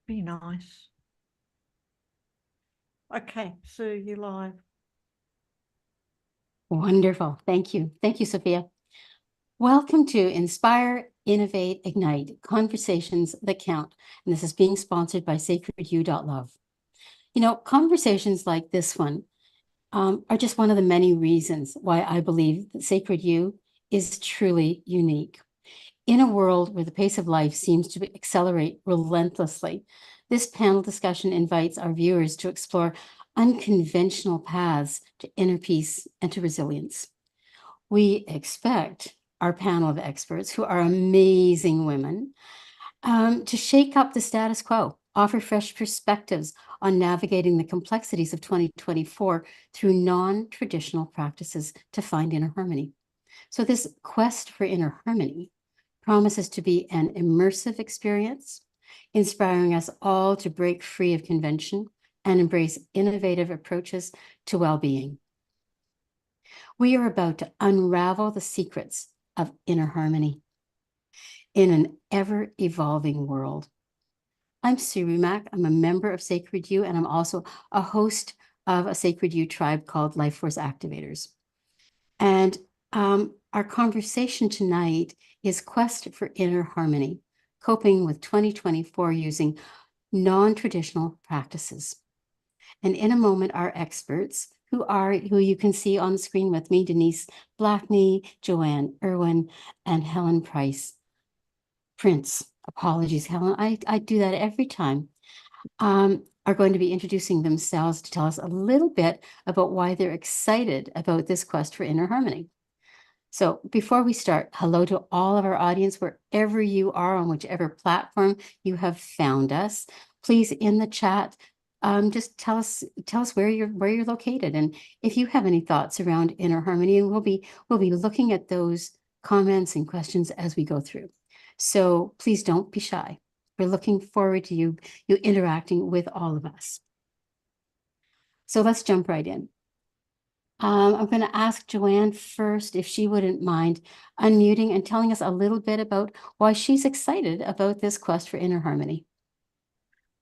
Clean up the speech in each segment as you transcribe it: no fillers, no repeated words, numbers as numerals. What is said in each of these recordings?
Be nice. Okay, Sue, you live. Wonderful. Thank you. Thank you, Sophia. Welcome to Inspire, Innovate, Ignite, Conversations That Count. And this is being sponsored by sacredyou.love. You know, conversations like this one are just one of the many reasons why I believe that Sacred You is truly unique. In a world where the pace of life seems to accelerate relentlessly, this panel discussion invites our viewers to explore unconventional paths to inner peace and to resilience. We expect our panel of experts, who are amazing women, to shake up the status quo, offer fresh perspectives on navigating the complexities of 2024 through non-traditional practices to find inner harmony. So this quest for inner harmony promises to be an immersive experience, inspiring us all to break free of convention and embrace innovative approaches to well-being. We are about to unravel the secrets of inner harmony in an ever-evolving world. I'm Sue Rumack. I'm a member of Sacred You, and I'm also a host of a Sacred You tribe called Life Force Activators. And our conversation tonight is Quest for Inner Harmony, coping with 2024 using non-traditional practices. And in a moment, our experts, who you can see on the screen with me, Denise Blackney, Joanne Irwin, and Helen Prince. Apologies, Helen. I do that every time. Are going to be introducing themselves to tell us a little bit about why they're excited about this quest for inner harmony. So before we start, hello to all of our audience, wherever you are, on whichever platform you have found us. Please, in the chat, just tell us where you're located, and if you have any thoughts around inner harmony, and we'll be looking at those comments and questions as we go through. So please don't be shy. We're looking forward to you interacting with all of us. So let's jump right in. I'm going to ask Joanne first if she wouldn't mind unmuting and telling us a little bit about why she's excited about this quest for inner harmony.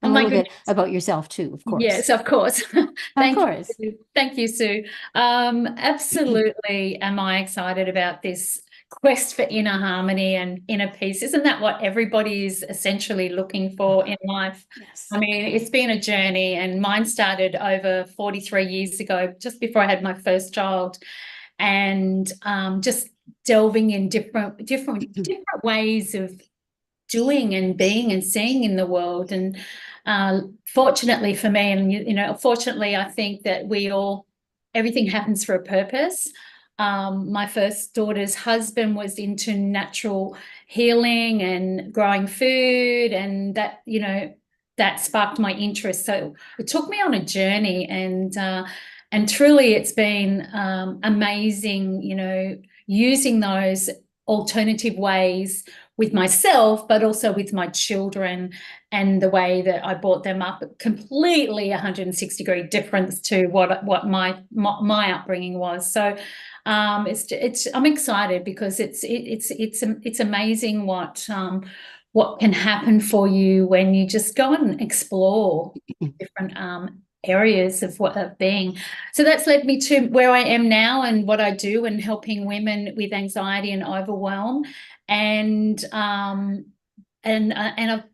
And a little bit about yourself too, of course. Yes, of course. Of course. Thank you, Sue. Absolutely am I excited about this quest for inner harmony and inner peace. Isn't that what everybody is essentially looking for in life? Yes. I mean, it's been a journey, and mine started over 43 years ago, just before I had my first child, and just delving in different ways of doing and being and seeing in the world. And fortunately for me, and fortunately, I think that everything happens for a purpose. My first daughter's husband was into natural healing and growing food, and that sparked my interest. So it took me on a journey, and truly it's been amazing, using those alternative ways with myself, but also with my children, and the way that I brought them up, completely 160-degree difference to what my upbringing was. So I'm excited because it's amazing what can happen for you when you just go and explore different areas of being. So that's led me to where I am now and what I do, and helping women with anxiety and overwhelm. And I've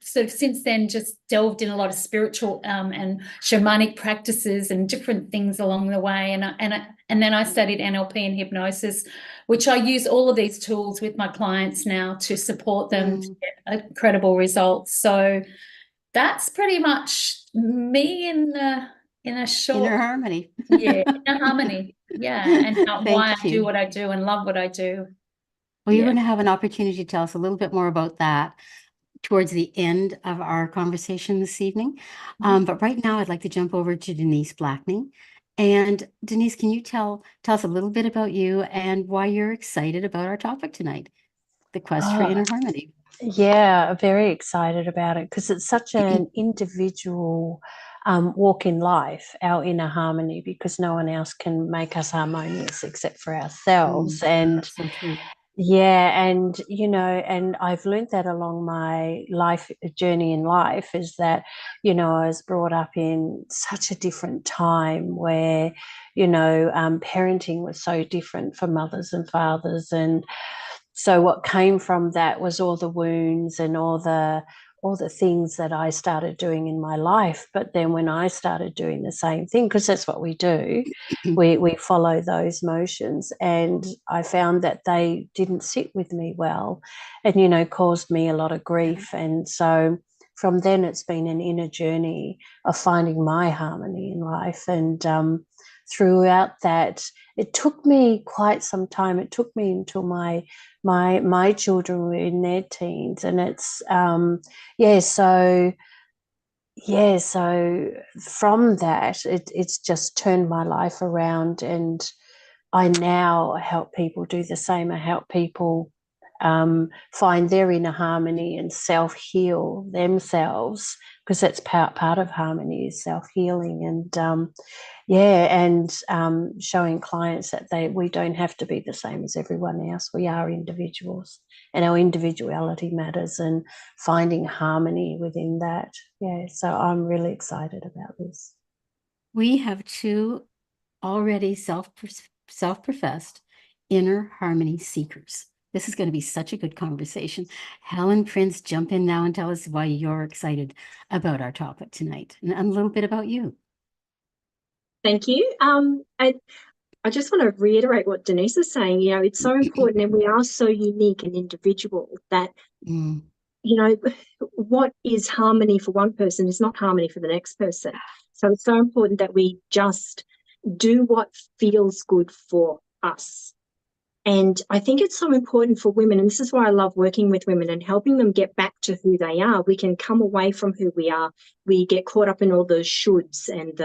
sort of since then just delved in a lot of spiritual and shamanic practices and different things along the way. And then I studied NLP and hypnosis, which I use all of these tools with my clients now to support them to get incredible results. So that's pretty much me in a short. Inner harmony. Yeah, inner harmony. Yeah, and why I do what I do and love what I do. Well, you're going to have an opportunity to tell us a little bit more about that towards the end of our conversation this evening. But right now, I'd like to jump over to Denise Blackney. And Denise, can you tell us a little bit about you and why you're excited about our topic tonight, the quest for inner harmony? Yeah, very excited about it because it's such an individual walk in life, our inner harmony, because no one else can make us harmonious except for ourselves. And so true. Yeah, and and I've learned that along my life journey in life is that, I was brought up in such a different time where, parenting was so different for mothers and fathers. And so what came from that was all the wounds and all the things that I started doing in my life. But then when I started doing the same thing, because that's what we do, we follow those motions, and I found that they didn't sit with me well, and caused me a lot of grief. And so from then it's been an inner journey of finding my harmony in life. And throughout that, it took me quite some time. It took me until my children were in their teens, and it's so from that, it's just turned my life around, and I now help people do the same. I help people find their inner harmony and self-heal themselves, because that's part of harmony is self-healing. And showing clients that we don't have to be the same as everyone else. We are individuals, and our individuality matters, and finding harmony within that. Yeah, so I'm really excited about this. We have two already self-professed inner harmony seekers. This is going to be such a good conversation. Helen Prince, jump in now and tell us why you're excited about our topic tonight, and a little bit about you. Thank you. I just want to reiterate what Denise is saying. It's so important, and we are so unique and individual that, what is harmony for one person is not harmony for the next person. So it's so important that we just do what feels good for us. And I think it's so important for women, and this is why I love working with women and helping them get back to who they are. We can come away from who we are. We get caught up in all the shoulds and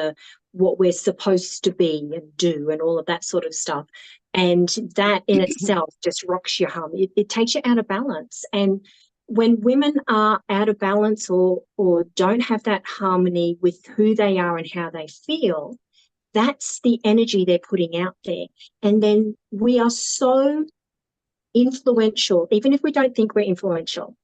what we're supposed to be and do and all of that sort of stuff. And that in itself just rocks your harmony. It takes you out of balance. And when women are out of balance or don't have that harmony with who they are and how they feel, that's the energy they're putting out there. And then we are so influential, even if we don't think we're influential.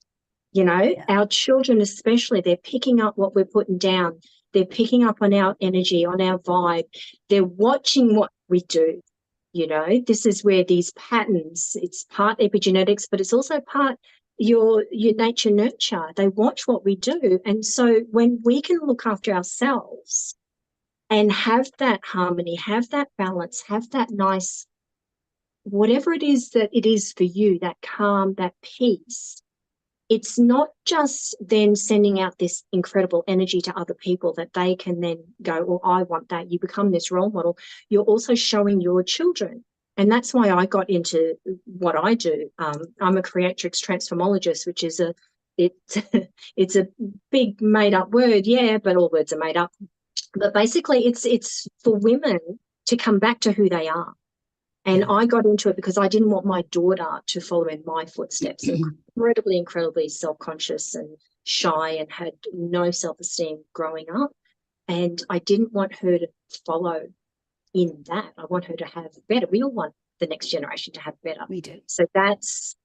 Our children especially, they're picking up what we're putting down. They're picking up on our energy, on our vibe. They're watching what we do. This is where these patterns, it's part epigenetics, but it's also part your nature nurture. They watch what we do. And so when we can look after ourselves and have that harmony, have that balance, have that nice, whatever it is that it is for you, that calm, that peace, it's not just then sending out this incredible energy to other people that they can then go, well, I want that. You become this role model. You're also showing your children. And that's why I got into what I do. I'm a creatrix transformologist, which is it's a big made up word. Yeah, but all words are made up. But basically, it's for women to come back to who they are. And I got into it because I didn't want my daughter to follow in my footsteps. Incredibly self-conscious and shy and had no self-esteem growing up. And I didn't want her to follow in that. I want her to have better. We all want the next generation to have better. We do. So that's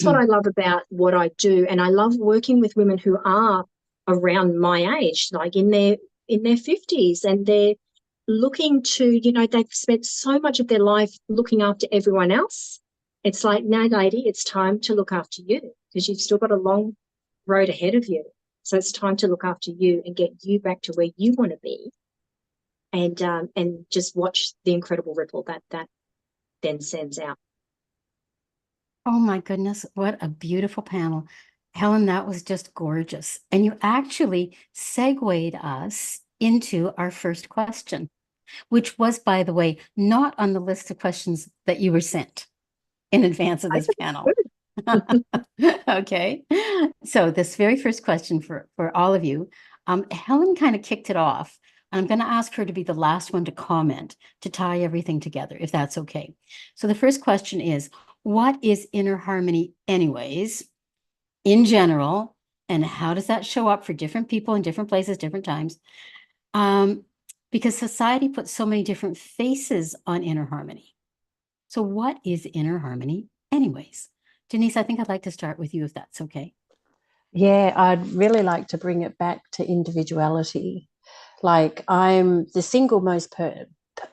what I love about what I do. And I love working with women who are around my age, like in their 50s, and they're looking to, they've spent so much of their life looking after everyone else. It's like, no, lady, it's time to look after you, because you've still got a long road ahead of you. So it's time to look after you and get you back to where you want to be, and just watch the incredible ripple that then sends out. Oh my goodness, what a beautiful panel. Helen, that was just gorgeous. And you actually segued us into our first question, which was, by the way, not on the list of questions that you were sent in advance of this panel. Okay. So this very first question for all of you, Helen kind of kicked it off. I'm going to ask her to be the last one to comment, to tie everything together, if that's okay. So the first question is, what is inner harmony anyways, in general, and how does that show up for different people in different places, different times? Because society puts so many different faces on inner harmony. So what is inner harmony anyways. Denise, I think I'd like to start with you if that's okay. Yeah, I'd really like to bring it back to individuality. Like, I'm the single most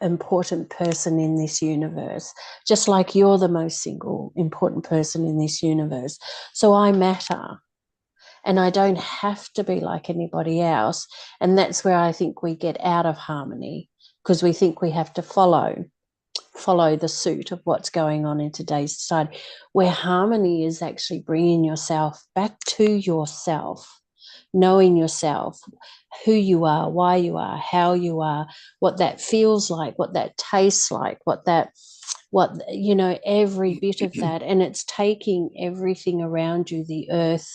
important person in this universe, just like you're the most single important person in this universe. So I matter, and I don't have to be like anybody else. And that's where I think we get out of harmony, because we think we have to follow the suit of what's going on in today's society, where harmony is actually bringing yourself back to yourself, knowing yourself, who you are, why you are, how you are, what that feels like, what that tastes like, every bit of that. And it's taking everything around you, the earth,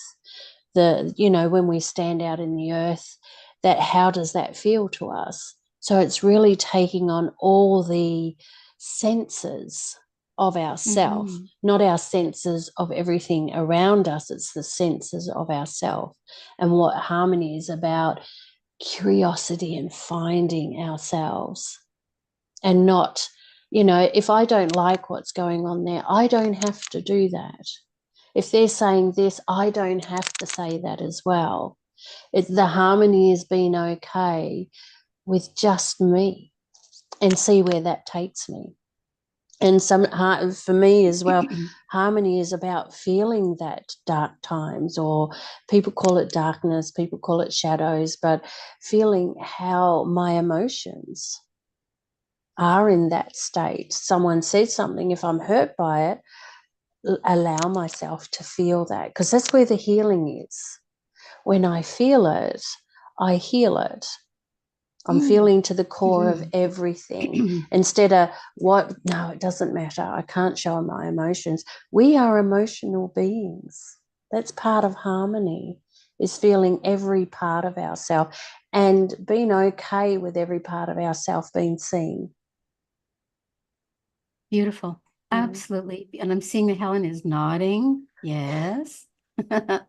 when we stand out in the earth, that how does that feel to us? So it's really taking on all the senses of ourself, not our senses of everything around us. It's the senses of ourself. And what harmony is about, curiosity and finding ourselves, and not, if I don't like what's going on there, I don't have to do that. If they're saying this, I don't have to say that as well. The harmony is being okay with just me and see where that takes me. And for me as well, harmony is about feeling that dark times, or people call it darkness, people call it shadows, but feeling how my emotions are in that state. Someone said something, if I'm hurt by it, allow myself to feel that, because that's where the healing is. When I feel it, I heal it. I'm feeling to the core of everything, instead of no, it doesn't matter, I can't show my emotions. We are emotional beings. That's part of harmony, is feeling every part of ourselves and being okay with every part of ourselves being seen. Beautiful. Absolutely. And I'm seeing that Helen is nodding. Yes. Joanne,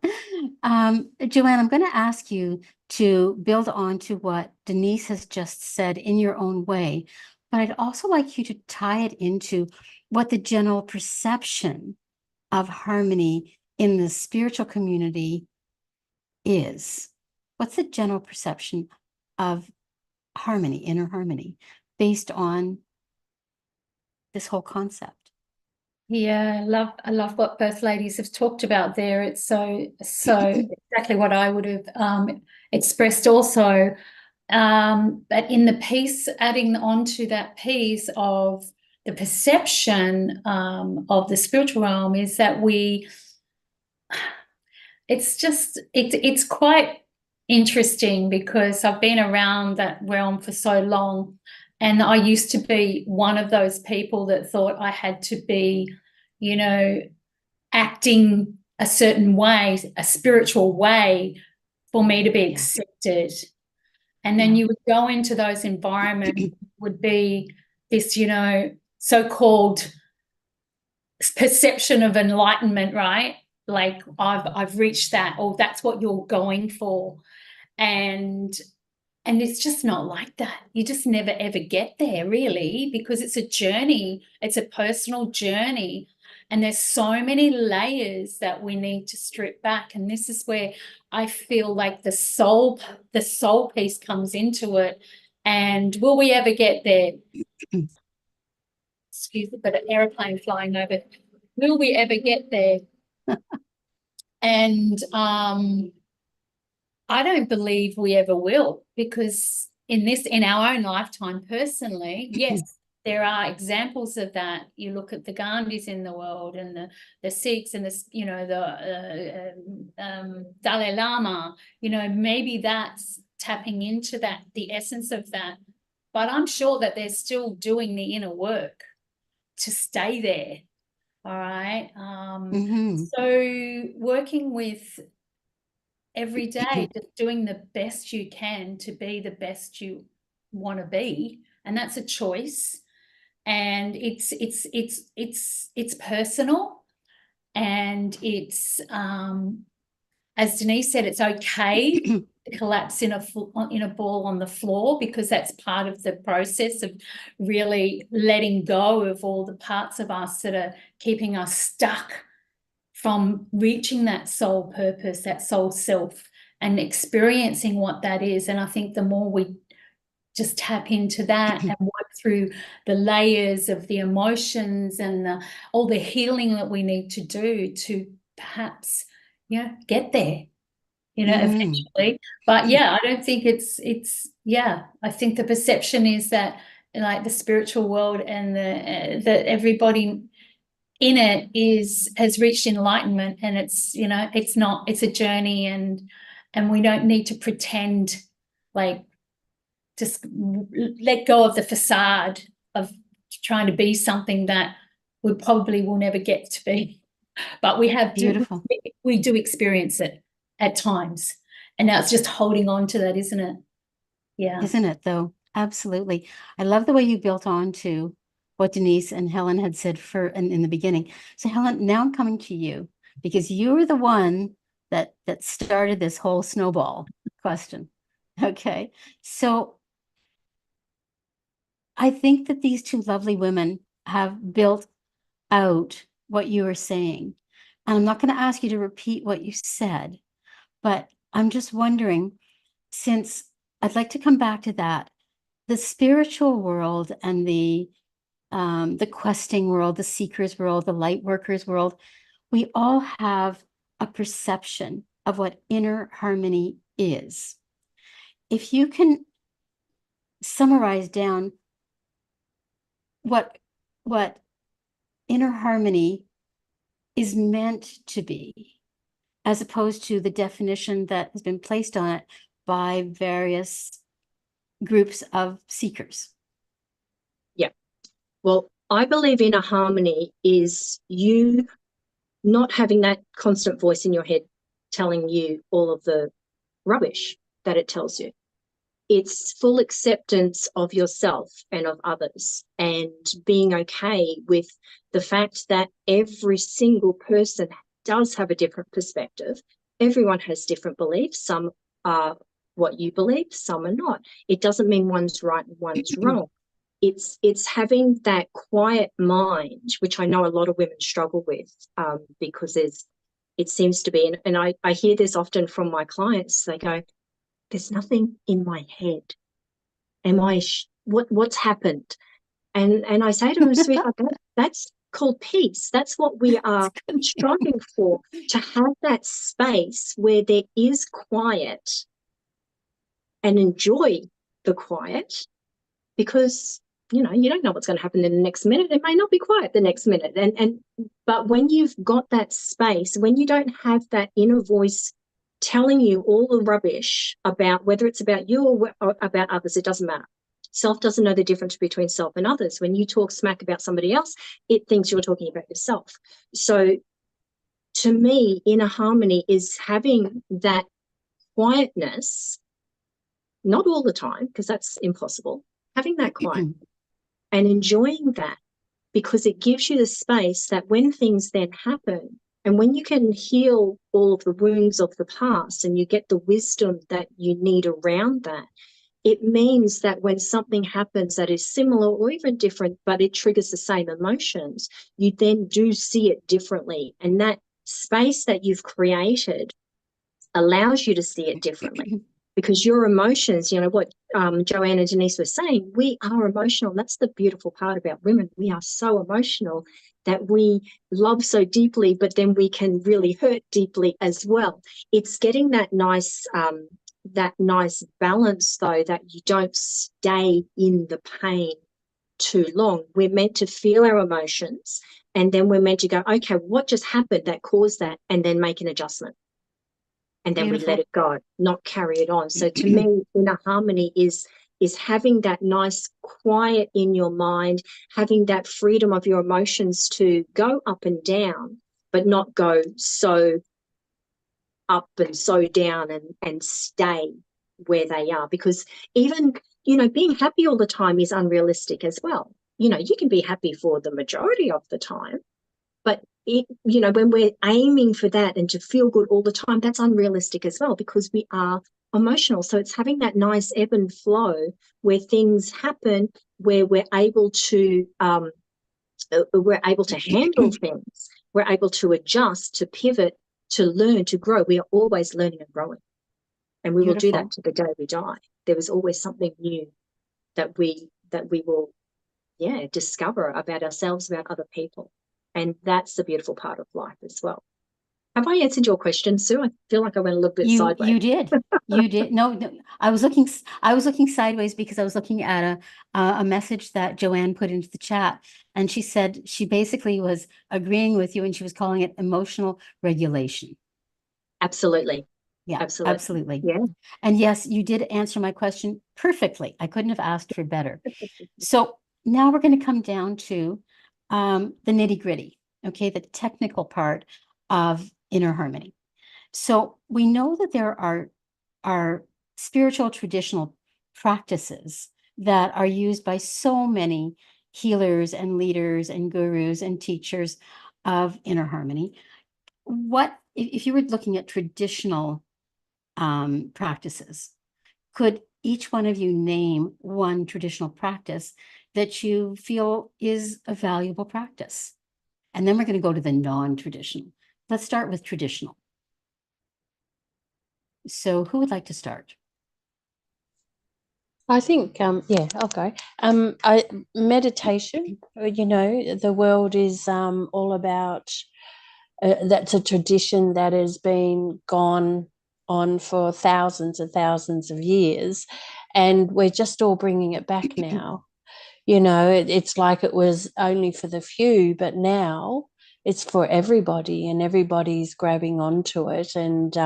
I'm going to ask you to build on to what Denise has just said in your own way, but I'd also like you to tie it into what the general perception of harmony in the spiritual community is. What's the general perception of harmony, inner harmony, based on this whole concept? Yeah, I love what both ladies have talked about there. It's so exactly what I would have expressed also. But in the piece, adding on to that piece of the perception of the spiritual realm, is that it's quite interesting, because I've been around that realm for so long. And I used to be one of those people that thought I had to be, acting a certain way, a spiritual way, for me to be accepted. And then you would go into those environments, would be this, so-called perception of enlightenment, right? Like, I've reached that, or that's what you're going for. And it's just not like that. You just never, ever get there, really, because it's a journey. It's a personal journey. And there's so many layers that we need to strip back. And this is where I feel like the soul piece comes into it. And will we ever get there? Excuse me, but an airplane flying over. Will we ever get there? And I don't believe we ever will, because in our own lifetime, personally, yes, there are examples of that. You look at the Gandhis in the world, and the Sikhs, and the Dalai Lama. Maybe that's tapping into that, the essence of that. But I'm sure that they're still doing the inner work to stay there. All right. So working with every day, just doing the best you can to be the best you want to be, and that's a choice. And it's personal, and it's as Denise said, it's okay collapse in a ball on the floor, because that's part of the process of really letting go of all the parts of us that are keeping us stuck from reaching that soul purpose, that soul self, and experiencing what that is. And I think the more we just tap into that and work through the layers of the emotions and all the healing that we need to do to perhaps, get there, eventually. But I don't think it's I think the perception is that, like, the spiritual world and that everybody in it has reached enlightenment, and it's it's a journey, and we don't need to pretend, like, just let go of the facade of trying to be something that we probably will never get to be. But Beautiful. we do experience it at times, and now it's just holding on to that, isn't it? Yeah. Isn't it, though? Absolutely. I love the way you built on to what Denise and Helen had said in the beginning. So Helen, now I'm coming to you, because you were the one that started this whole snowball question. Okay. So I think that these two lovely women have built out what you were saying. And I'm not going to ask you to repeat what you said, but I'm just wondering, since I'd like to come back to that, the spiritual world and the questing world, the seekers world, the light workers world, we all have a perception of what inner harmony is. If you can summarize down what inner harmony is meant to be, as opposed to the definition that has been placed on it by various groups of seekers. Yeah. Well, I believe inner harmony is you not having that constant voice in your head telling you all of the rubbish that it tells you. It's full acceptance of yourself and of others, and being okay with the fact that every single person does have a different perspective. Everyone has different beliefs. Some are what you believe, some are not. It doesn't mean one's right and one's wrong. It's having that quiet mind, which I know a lot of women struggle with, because it seems to be, and I hear this often from my clients. They go, there's nothing in my head. What's happened? And I say to them, sweetheart, that's called peace. That's what we are striving for, to have that space where there is quiet and enjoy the quiet, because you don't know what's going to happen in the next minute. It may not be quiet the next minute. But when you've got that space, when you don't have that inner voice telling you all the rubbish about whether it's about you or about others, it doesn't matter. Self doesn't know the difference between self and others. When you talk smack about somebody else, it thinks you're talking about yourself. So to me, inner harmony is having that quietness, not all the time, because that's impossible, having that quiet and enjoying that, because it gives you the space that when things then happen, and when you can heal all of the wounds of the past and you get the wisdom that you need around that, it means that when something happens that is similar or even different, but it triggers the same emotions, you then do see it differently. And that space that you've created allows you to see it differently, because your emotions, what Joanne and Denise were saying, we are emotional. That's the beautiful part about women. We are so emotional that we love so deeply, but then we can really hurt deeply as well. It's getting that nice balance, though, that you don't stay in the pain too long. We're meant to feel our emotions, and then we're meant to go, okay, what just happened that caused that, and then make an adjustment. And then we let it go, not carry it on. So to me, inner harmony is having that nice quiet in your mind, having that freedom of your emotions to go up and down, but not go so up and so down and stay where they are. Because even, being happy all the time is unrealistic as well. You can be happy for the majority of the time, but when we're aiming for that and to feel good all the time, that's unrealistic as well, because we are emotional. So it's having that nice ebb and flow where things happen, where we're able to handle things, we're able to adjust, to pivot, to learn, to grow. We are always learning and growing, and we will do Beautiful. that to the day we die. There is always something new that we will discover about ourselves, about other people, and that's the beautiful part of life as well. Have I answered your question, Sue? I feel like I went a little bit sideways. You did. No, I was looking sideways because I was looking at a message that Joanne put into the chat, and she said she basically was agreeing with you, and she was calling it emotional regulation. Absolutely. Yeah, Absolutely. absolutely. Yeah. And yes, you did answer my question perfectly. I couldn't have asked for better. So now we're going to come down to the nitty-gritty, okay, the technical part of inner harmony. So we know that there are spiritual traditional practices that are used by so many healers and leaders and gurus and teachers of inner harmony. What, if you were looking at traditional practices, could each one of you name one traditional practice that you feel is a valuable practice? And then we're going to go to the non-traditional. Let's start with traditional. So who would like to start? I think, I'll go. Meditation, the world is all about, that's a tradition that has been gone on for thousands and thousands of years, and we're just all bringing it back now. It's like it was only for the few, but now it's for everybody, and everybody's grabbing onto it and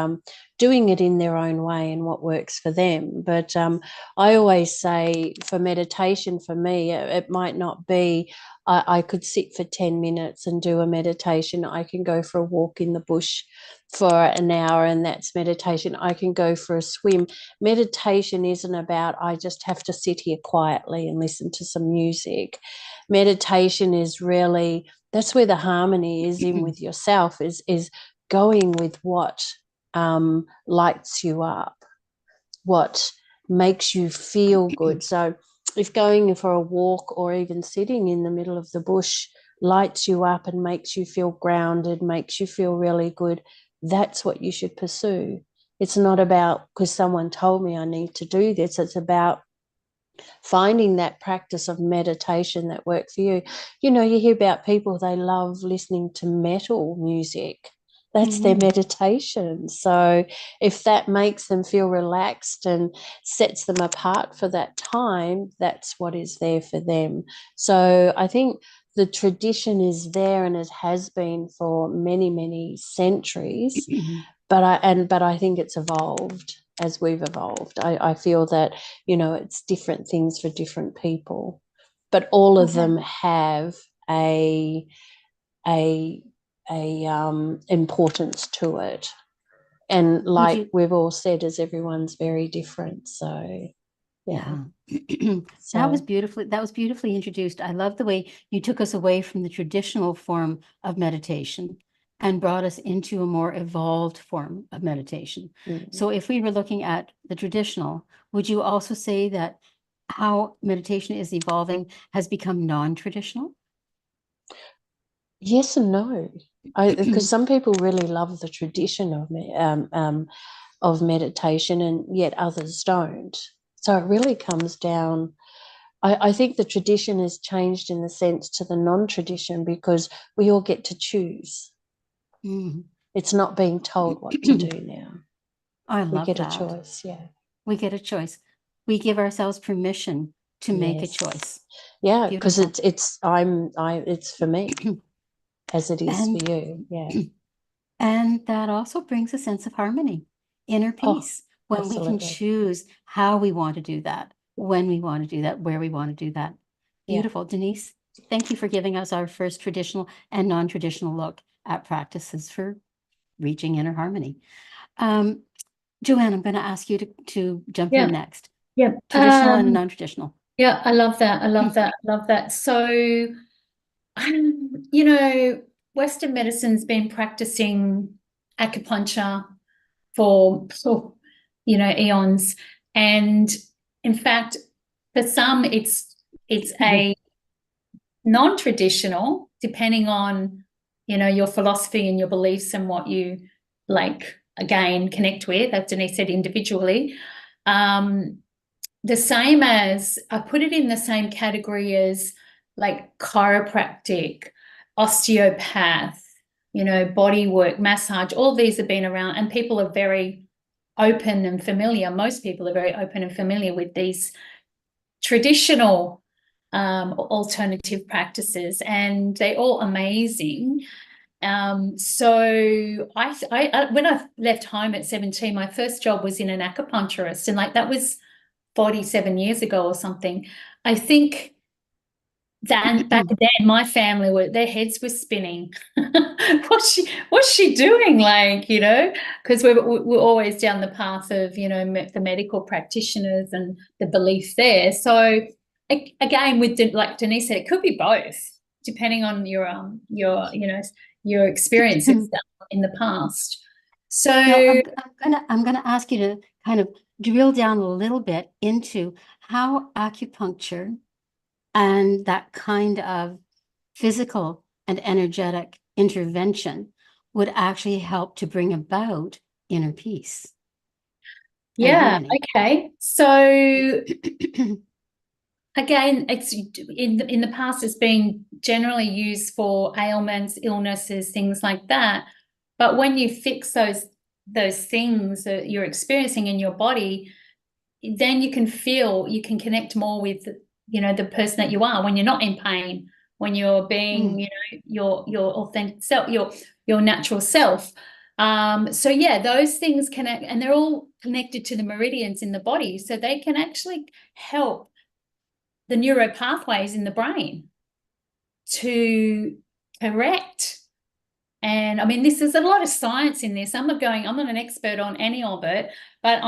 doing it in their own way and what works for them. But I always say, for meditation, for me, it might not be, I could sit for 10 minutes and do a meditation. I can go for a walk in the bush for an hour, and that's meditation. I can go for a swim. Meditation isn't about, I just have to sit here quietly and listen to some music. Meditation is really, that's where the harmony is in with yourself, is going with what lights you up, what makes you feel good. So if going for a walk or even sitting in the middle of the bush lights you up and makes you feel grounded, makes you feel really good, that's what you should pursue. It's not about because someone told me I need to do this. It's about finding that practice of meditation that works for you. You hear about people, they love listening to metal music. That's their meditation. So if that makes them feel relaxed and sets them apart for that time, that's what is there for them. So I think the tradition is there, and it has been for many, many centuries. But I think it's evolved as we've evolved. I feel that, it's different things for different people, but all of them have a importance to it. And like we've all said, as everyone's very different. So yeah. That was beautifully introduced. I love the way you took us away from the traditional form of meditation and brought us into a more evolved form of meditation. So if we were looking at the traditional, would you also say that how meditation is evolving has become non-traditional? Yes and no. Because some people really love the tradition of meditation, and yet others don't. So it really comes down. I think the tradition has changed in the sense to the non-tradition, because we all get to choose. It's not being told what to do now. I love that. We get a choice, yeah. We get a choice. We give ourselves permission to make a choice. Yeah, because it's for me as it is for you. Yeah. And that also brings a sense of harmony, inner peace, when absolutely. we can choose how we want to do that, when we want to do that, where we want to do that. Beautiful. Denise, thank you for giving us our first traditional and non-traditional look at practices for reaching inner harmony. Joanne, I'm going to ask you to jump in next. Yeah. Traditional and non-traditional. Yeah, I love that. I love that. I love that. So, Western medicine's been practicing acupuncture for, eons. And in fact, for some, it's a non-traditional, depending on, your philosophy and your beliefs and what you again, connect with, as Denise said, individually. The same as, I put it in the same category as chiropractic, osteopath, body work, massage, all these have been around, and people are very open and familiar. Most people are very open and familiar with these traditional alternative practices, and they're all amazing. So I when I left home at 17, my first job was in an acupuncturist, and that was 47 years ago or something. I think that back then my family their heads were spinning. what's she doing? Because we're always down the path of, the medical practitioners and the belief there. So again, with like Denise said, it could be both, depending on your experiences in the past. So now, I'm gonna ask you to kind of drill down a little bit into how acupuncture and that kind of physical and energetic intervention would actually help to bring about inner peace. Yeah, okay. So again, it's in the past, it's been generally used for ailments, illnesses, things like that. But when you fix those things that you're experiencing in your body, then you can connect more with, the person that you are when you're not in pain, when you're being, your authentic self, your natural self. So yeah, those things connect, and they're all connected to the meridians in the body, so they can actually help the neuro pathways in the brain to correct. And I mean, there's a lot of science in this. I'm not an expert on any of it, but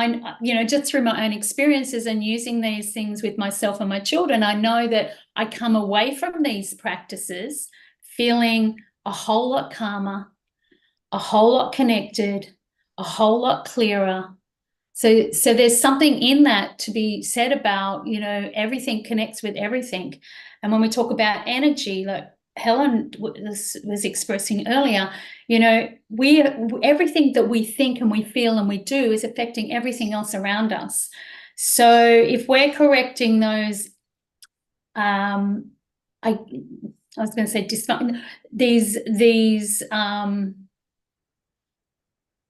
just through my own experiences and using these things with myself and my children, I know that I come away from these practices feeling a whole lot calmer, a whole lot connected, a whole lot clearer. So there's something in that to be said about, everything connects with everything. And when we talk about energy, like Helen was expressing earlier, everything that we think and we feel and we do is affecting everything else around us. So if we're correcting those, I was going to say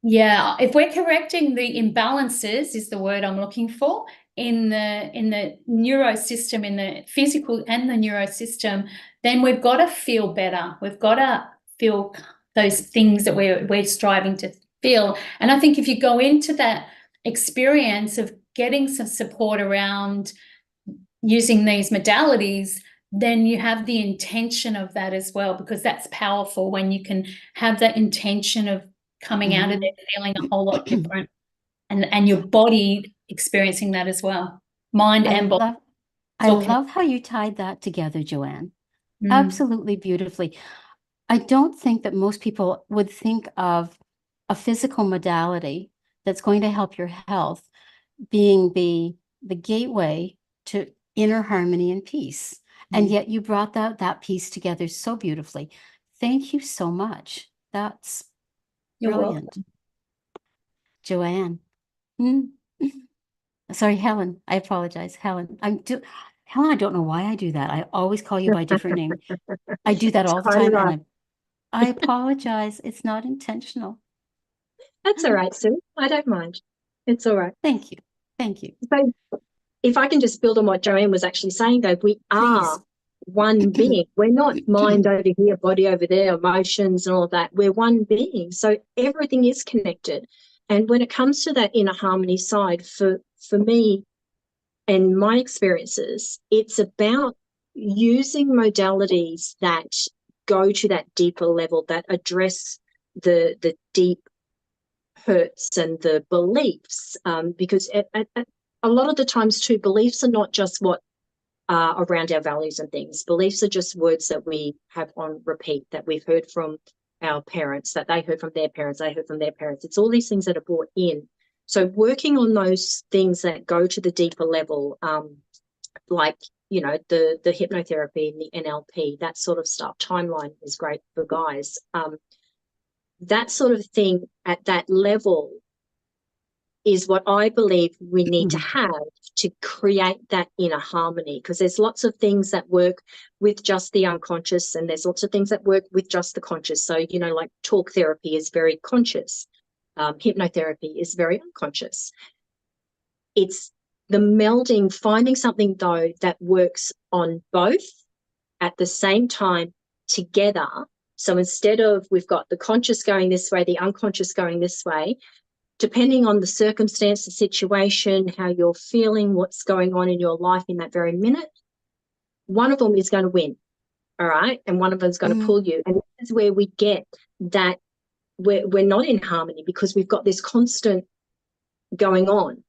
if we're correcting the imbalances, is the word I'm looking for, in the neurosystem, in the physical and the neurosystem, then we've got to feel better. We've got to feel those things that we're striving to feel. And I think if you go into that experience of getting some support around using these modalities, then you have the intention of that as well, because that's powerful when you can have that intention of coming out of there feeling a whole lot different, and your body experiencing that as well, mind and body. I love how you tied that together, Joanne. Absolutely beautifully. I don't think that most people would think of a physical modality that's going to help your health being the gateway to inner harmony and peace. And yet you brought that piece together so beautifully. Thank you so much. That's brilliant. Joanne. Sorry, Helen. I apologize. Helen. Helen, I don't know why I do that. I always call you by a different name. I do that all the time. And I apologize. It's not intentional. That's all right, Sue. I don't mind. It's all right. Thank you. Thank you. So if I can just build on what Joanne was actually saying, though, we are one being. We're not mind over here, body over there, emotions and all of that. We're one being. So everything is connected. And when it comes to that inner harmony side, for me and my experiences, it's about using modalities that go to that deeper level, that address the deep hurts and the beliefs, because a lot of the times too, beliefs are not just what around our values and things. Beliefs are just words that we have on repeat, that we've heard from our parents, that they heard from their parents, they heard from their parents. It's all these things that are brought in. So working on those things that go to the deeper level, like, you know, the hypnotherapy and the NLP, that sort of stuff. Timeline is great for guys. That sort of thing at that level is what I believe we need to have to create that inner harmony, because there's lots of things that work with just the unconscious, and there's lots of things that work with just the conscious. So, you know, like talk therapy is very conscious. Hypnotherapy is very unconscious. It's the melding, finding something, though, that works on both at the same time together. So instead of we've got the conscious going this way, the unconscious going this way, depending on the circumstance, the situation, how you're feeling, what's going on in your life in that very minute, one of them is going to win, all right? And one of them is going to pull you. And this is where we get that we're not in harmony, because we've got this constant going on.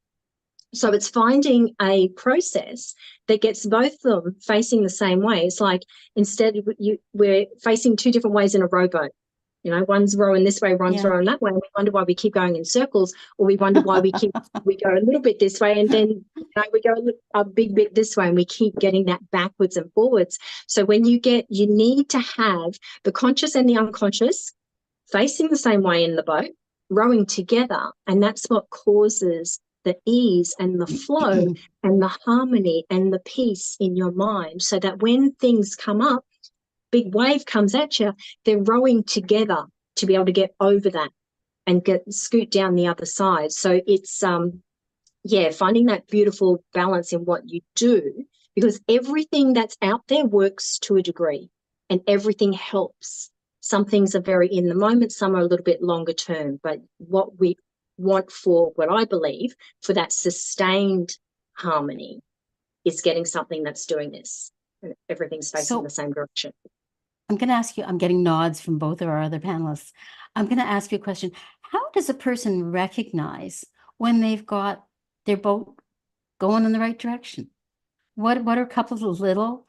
So it's finding a process that gets both of them facing the same way. It's like instead we're facing two different ways in a rowboat. You know, one's rowing this way, one's rowing that way. And we wonder why we keep going in circles, or we wonder why we go a little bit this way, and then we go a big bit this way, and we keep getting that backwards and forwards. So when you need to have the conscious and the unconscious facing the same way in the boat, rowing together, and that's what causes the ease and the flow and the harmony and the peace in your mind, so that when things come up, big wave comes at you, they're rowing together to be able to get over that and scoot down the other side. So it's finding that beautiful balance in what you do, because everything that's out there works to a degree and everything helps. Some things are very in the moment, some are a little bit longer term, but what we want, for what I believe, for that sustained harmony, is getting something that's doing this, and everything's facing the same direction. I'm going to ask you, I'm getting nods from both of our other panelists. I'm going to ask you a question. How does a person recognize when they've got their boat going in the right direction? What are a couple of little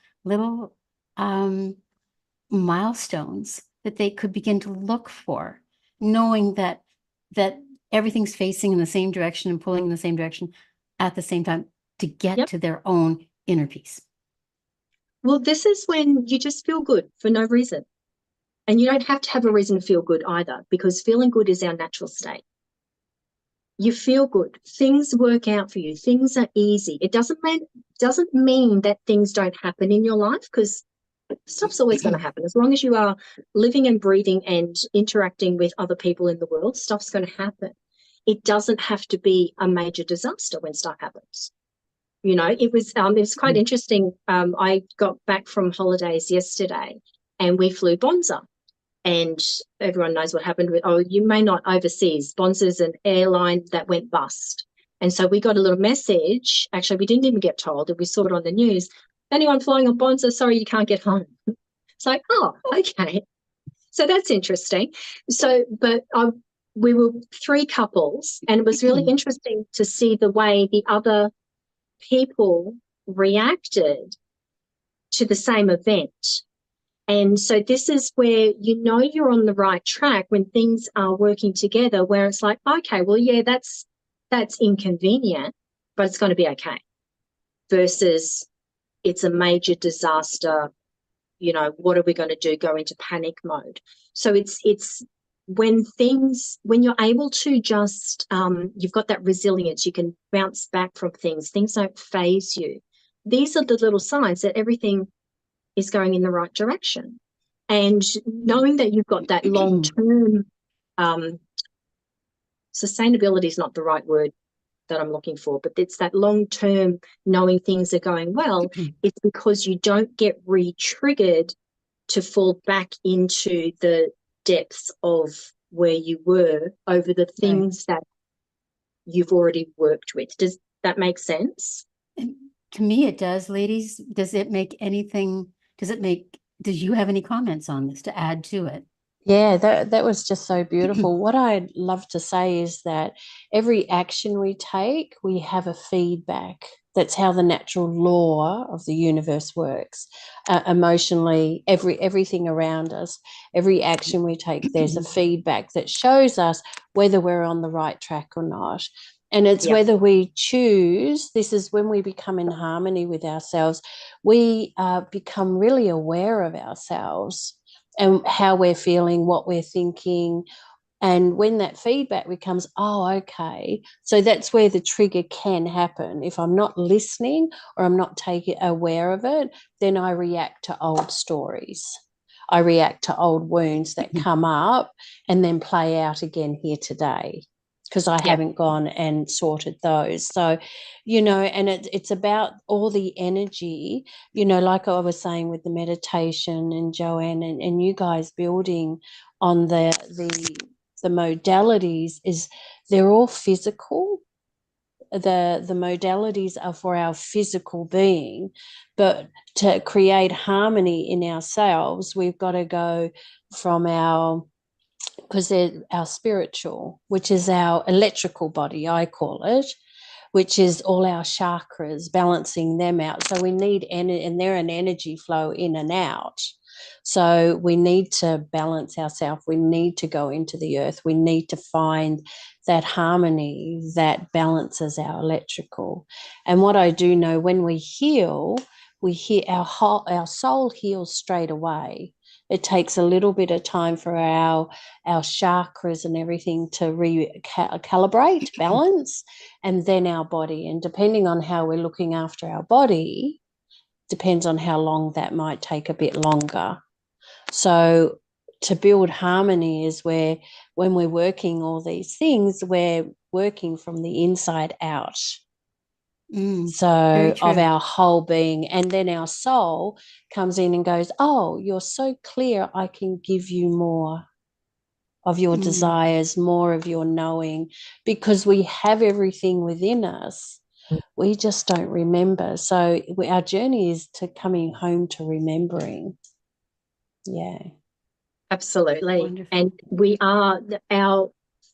milestones that they could begin to look for, knowing that everything's facing in the same direction and pulling in the same direction at the same time to get to their own inner peace? Well, this is when you just feel good for no reason. And you don't have to have a reason to feel good either, because feeling good is our natural state. You feel good. Things work out for you. Things are easy. It doesn't mean that things don't happen in your life, because stuff's always going to happen. As long as you are living and breathing and interacting with other people in the world, stuff's going to happen. It doesn't have to be a major disaster when stuff happens. You know, it was quite interesting. I got back from holidays yesterday and we flew Bonza, and everyone knows what happened with, you may not overseas. Bonza's an airline that went bust. And so we got a little message. Actually, we didn't even get told, and we saw it on the news. Anyone flying on Bonza, sorry, you can't get home. It's like, okay. So that's interesting. So, but we were 3 couples, and it was really interesting to see the way the other people reacted to the same event. And so this is where you know you're on the right track, when things are working together, where it's like, okay, well, yeah, that's inconvenient, but it's going to be okay, versus it's a major disaster. You know, what are we going to do? Go into panic mode. So it's when you're able to just, you've got that resilience, you can bounce back from things don't phase you. These are the little signs that everything is going in the right direction. And knowing that you've got that long-term, sustainability is not the right word that I'm looking for, but it's that long-term knowing things are going well. It's because you don't get re-triggered to fall back into the depths of where you were over the things that you've already worked with. Does that make sense? To me, it does. Ladies, do you have any comments on this to add to it? Yeah, that was just so beautiful. What I'd love to say is that every action we take, we have a feedback That's how the natural law of the universe works. Emotionally, everything around us, every action we take, there's a feedback that shows us whether we're on the right track or not. And it's whether we choose. This is when we become in harmony with ourselves. We become really aware of ourselves and how we're feeling, what we're thinking. And when that feedback becomes, oh, okay, so that's where the trigger can happen. If I'm not listening or I'm not aware of it, then I react to old stories. I react to old wounds that come up and then play out again here today because I haven't gone and sorted those. So, you know, and it's about all the energy, you know, like I was saying with the meditation and Joanne and you guys building on the modalities, is they're all physical. The modalities are for our physical being, but to create harmony in ourselves, we've got to go from because they're our spiritual, which is our electrical body, I call it, which is all our chakras, balancing them out. So we need energy, and they're an energy flow in and out. So we need to balance ourselves. We need to go into the earth. We need to find that harmony that balances our electrical. And what I do know, when we heal our soul heals straight away. It takes a little bit of time for our chakras and everything to recalibrate, balance, and then our body. And depending on how we're looking after our body, depends on how long that might take, a bit longer. So to build harmony is where, when we're working all these things, we're working from the inside out. So of our whole being. And then our soul comes in and goes, oh, you're so clear, I can give you more of your desires, more of your knowing, because we have everything within us. We just don't remember. So our journey is to coming home to remembering. Yeah. Absolutely. Wonderful. And our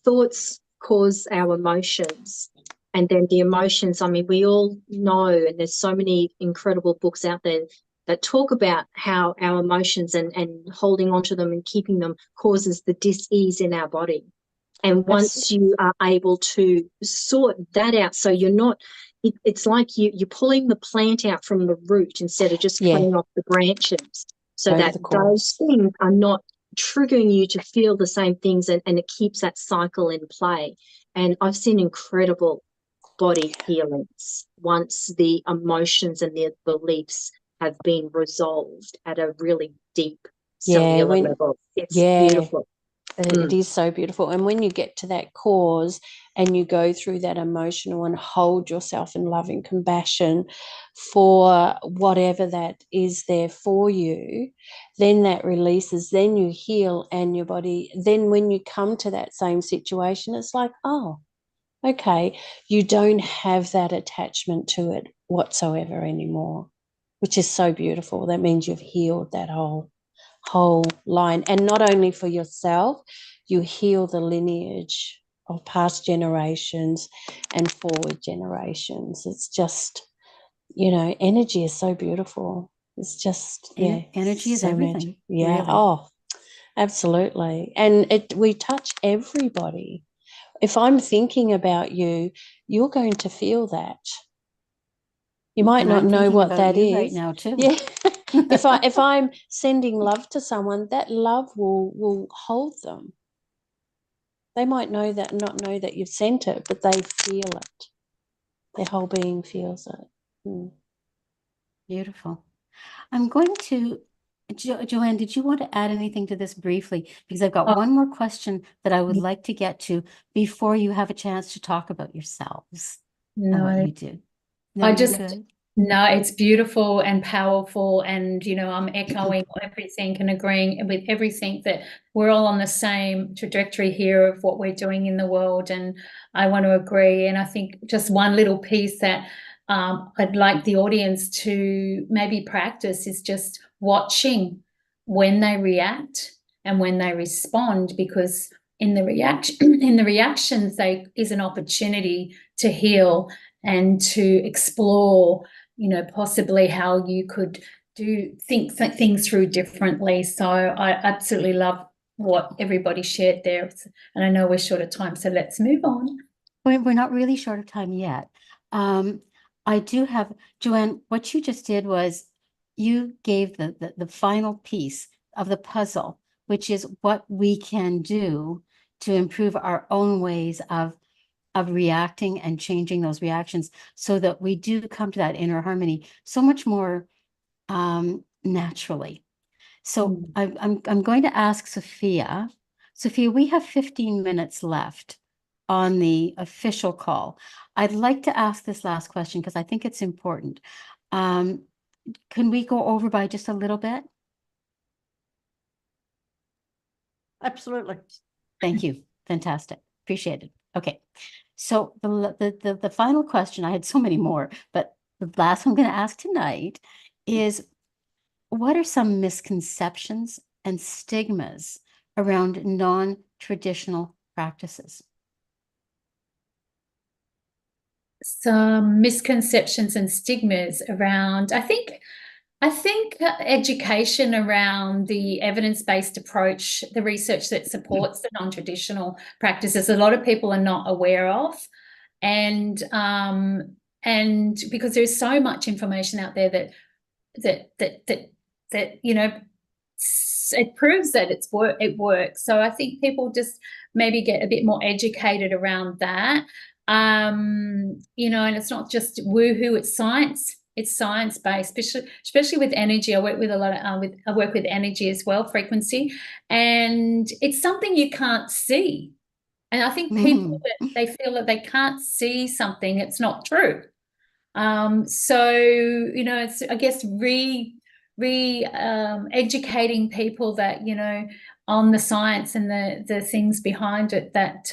thoughts cause our emotions. And then the emotions, I mean, we all know, and there's so many incredible books out there that talk about how our emotions and holding on to them and keeping them causes the dis-ease in our body. And once you are able to sort that out, so you're not, it's like you're pulling the plant out from the root instead of just cutting off the branches, so that those things are not triggering you to feel the same things, and it keeps that cycle in play. And I've seen incredible body healings once the emotions and the beliefs have been resolved at a really deep cellular level. It's beautiful. It is so beautiful. And when you get to that cause and you go through that emotional and hold yourself in love and compassion for whatever that is there for you, then that releases, then you heal, and your body, then when you come to that same situation, it's like, oh, okay, you don't have that attachment to it whatsoever anymore, which is so beautiful. That means you've healed that whole line. And not only for yourself, you heal the lineage of past generations and forward generations. It's just, you know, energy is so beautiful. It's just, energy is so everything. Yeah. Really. Oh, absolutely. And we touch everybody. If I'm thinking about you, you're going to feel that. You might not know what that is right now too. Yeah. if I'm sending love to someone, that love will hold them. They might not know that you've sent it, but they feel it. Their whole being feels it. Beautiful. I'm going to, Joanne, did you want to add anything to this briefly? Because I've got one more question that I would like to get to before you have a chance to talk about yourselves and what you do. No, No, it's beautiful and powerful, and I'm echoing everything and agreeing with everything, that we're all on the same trajectory here of what we're doing in the world, and I want to agree. And I think just one little piece that I'd like the audience to maybe practice is just watching when they react and when they respond, because in the reaction in the reactions is an opportunity to heal and to explore, possibly how you could think things through differently. So I absolutely love what everybody shared there, and I know we're short of time, so let's move on. We're not really short of time yet. I do have, Joanne, what you just did was you gave the final piece of the puzzle, which is what we can do to improve our own ways of reacting and changing those reactions so that we do come to that inner harmony so much more naturally. So I'm going to ask Sophia. Sophia, we have 15 minutes left on the official call. I'd like to ask this last question because I think it's important. Can we go over by just a little bit? Absolutely. Thank you. Fantastic. Appreciate it. Okay. So the final question, I had so many more, but the last one I'm going to ask tonight is, what are some misconceptions and stigmas around non-traditional practices? Some misconceptions and stigmas around, I think education around the evidence-based approach, the research that supports the non-traditional practices, a lot of people are not aware of, and because there's so much information out there that it proves that it works. So I think people just maybe get a bit more educated around that. And it's not just woohoo, it's science. It's science-based, especially with energy. I work with I work with energy as well, frequency, and it's something you can't see. And I think people that they feel that they can't see something, it's not true. So it's, I guess, educating people that on the science and the things behind it that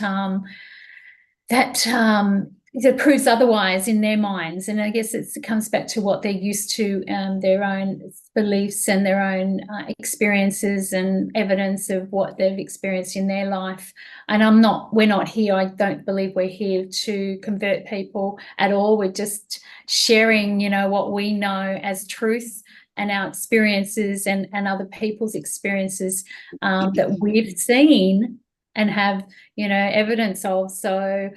proves otherwise in their minds. And I guess it comes back to what they're used to, their own beliefs and their own experiences and evidence of what they've experienced in their life. And we're not here, I don't believe we're here to convert people at all. We're just sharing, what we know as truth and our experiences and other people's experiences that we've seen and have, evidence of. So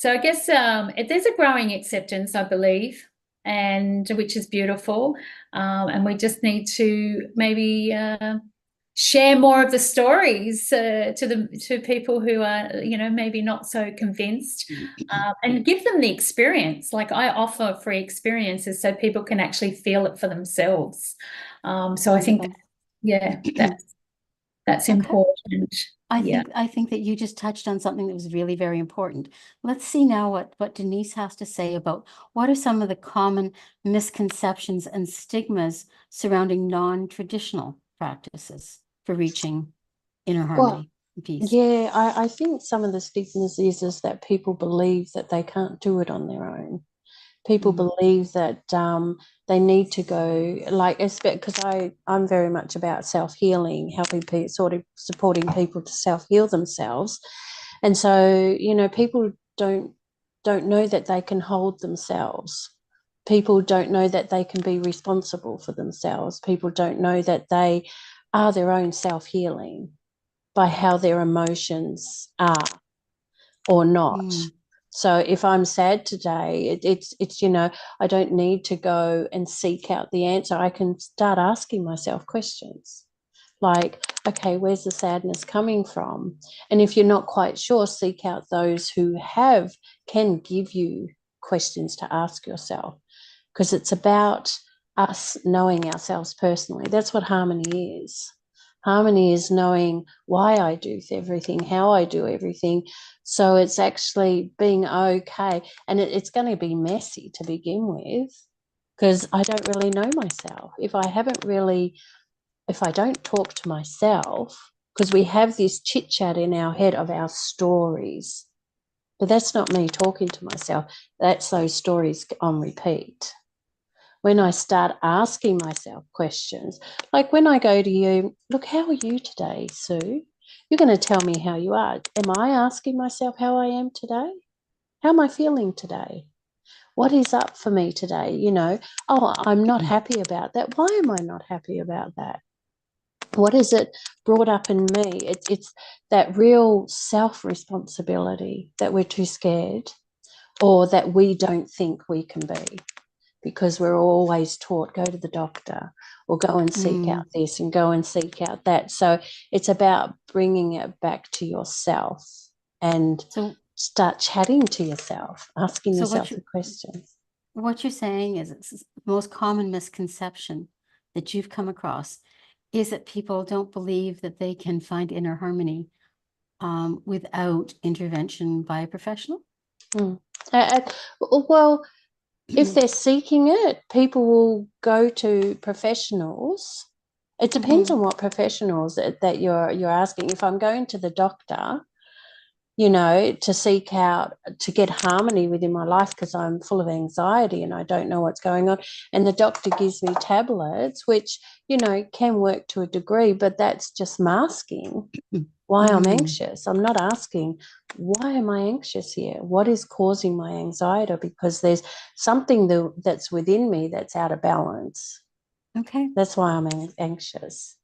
I guess there's a growing acceptance, I believe, and which is beautiful. And we just need to maybe share more of the stories to people who are, maybe not so convinced, and give them the experience. Like, I offer free experiences so people can actually feel it for themselves. So I think, that's important. I think that you just touched on something that was really very important. Let's see now what Denise has to say about what are some of the common misconceptions and stigmas surrounding non-traditional practices for reaching inner harmony and peace. Yeah, I think some of the stigmas is that people believe that they can't do it on their own. People believe that they need to go, because I'm very much about self-healing, helping people, sort of supporting people to self-heal themselves. And so, people don't know that they can hold themselves. People don't know that they can be responsible for themselves. People don't know that they are their own self-healing by how their emotions are or not. So if I'm sad today, it's I don't need to go and seek out the answer. I can start asking myself questions like, okay, where's the sadness coming from? And if you're not quite sure, seek out those who can give you questions to ask yourself, because it's about us knowing ourselves personally. That's what harmony is. Harmony is knowing why I do everything, how I do everything. So it's actually being okay. And it's going to be messy to begin with, because I don't really know myself. If I don't talk to myself, because we have this chit chat in our head of our stories, but that's not me talking to myself. That's those stories on repeat. When I start asking myself questions, like when I go to you, look, how are you today, Sue? You're going to tell me how you are. Am I asking myself how I am today? How am I feeling today? What is up for me today? You know, oh, I'm not happy about that. Why am I not happy about that? What is it brought up in me? It's that real self-responsibility that we're too scared, or that we don't think we can be, because we're always taught, go to the doctor or go and seek out this and go and seek out that. So it's about bringing it back to yourself and start chatting to yourself, asking yourself the questions. What you're saying is it's the most common misconception that you've come across is that people don't believe that they can find inner harmony without intervention by a professional? Well, if they're seeking it, people will go to professionals. It depends on what professionals that you're asking. If I'm going to the doctor, you know, to seek out, to get harmony within my life because I'm full of anxiety and I don't know what's going on, and the doctor gives me tablets, which, you know, can work to a degree, but that's just masking why I'm anxious. I'm not asking, why am I anxious here? What is causing my anxiety? Because there's something that's within me that's out of balance. Okay. That's why I'm anxious,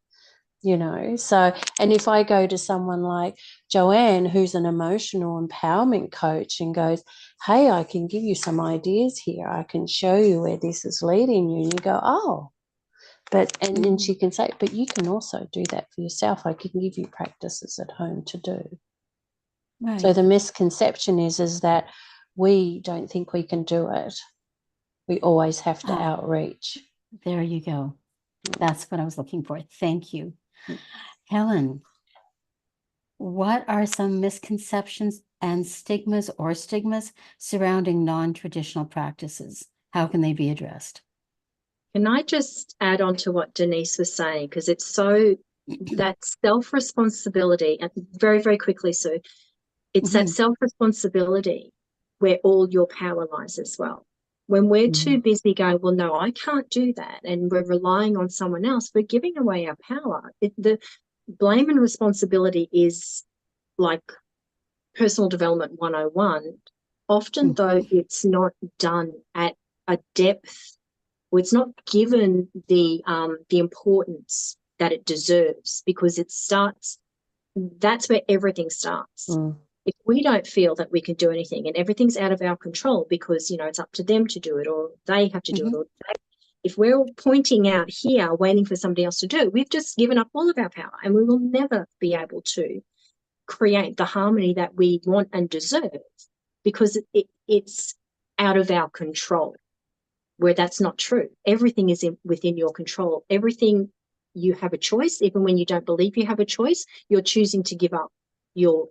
you know. So, and if I go to someone like Joanne, who's an emotional empowerment coach, and goes, hey, I can give you some ideas here. I can show you where this is leading you. And you go, oh. But and she can say, but you can also do that for yourself. I can give you practices at home to do. Right. So the misconception is that we don't think we can do it. We always have to outreach. There you go. That's what I was looking for. Thank you. Helen, what are some misconceptions and stigmas surrounding non-traditional practices? How can they be addressed? Can I just add on to what Denise was saying? Because it's so, that self-responsibility, and very, very quickly, Sue, it's that self-responsibility where all your power lies as well. When we're too busy going, well, no, I can't do that, and we're relying on someone else, we're giving away our power. The blame and responsibility is like personal development 101. Often, though, it's not done at a depth, or it's not given the importance that it deserves, because it starts, that's where everything starts. If we don't feel that we can do anything and everything's out of our control because, you know, it's up to them to do it, or they have to do it, or if we're all pointing out here waiting for somebody else to do it, we've just given up all of our power, and we will never be able to create the harmony that we want and deserve, because it's out of our control. Where that's not true. Everything is within your control. Everything, you have a choice. Even when you don't believe you have a choice, you're choosing to give up your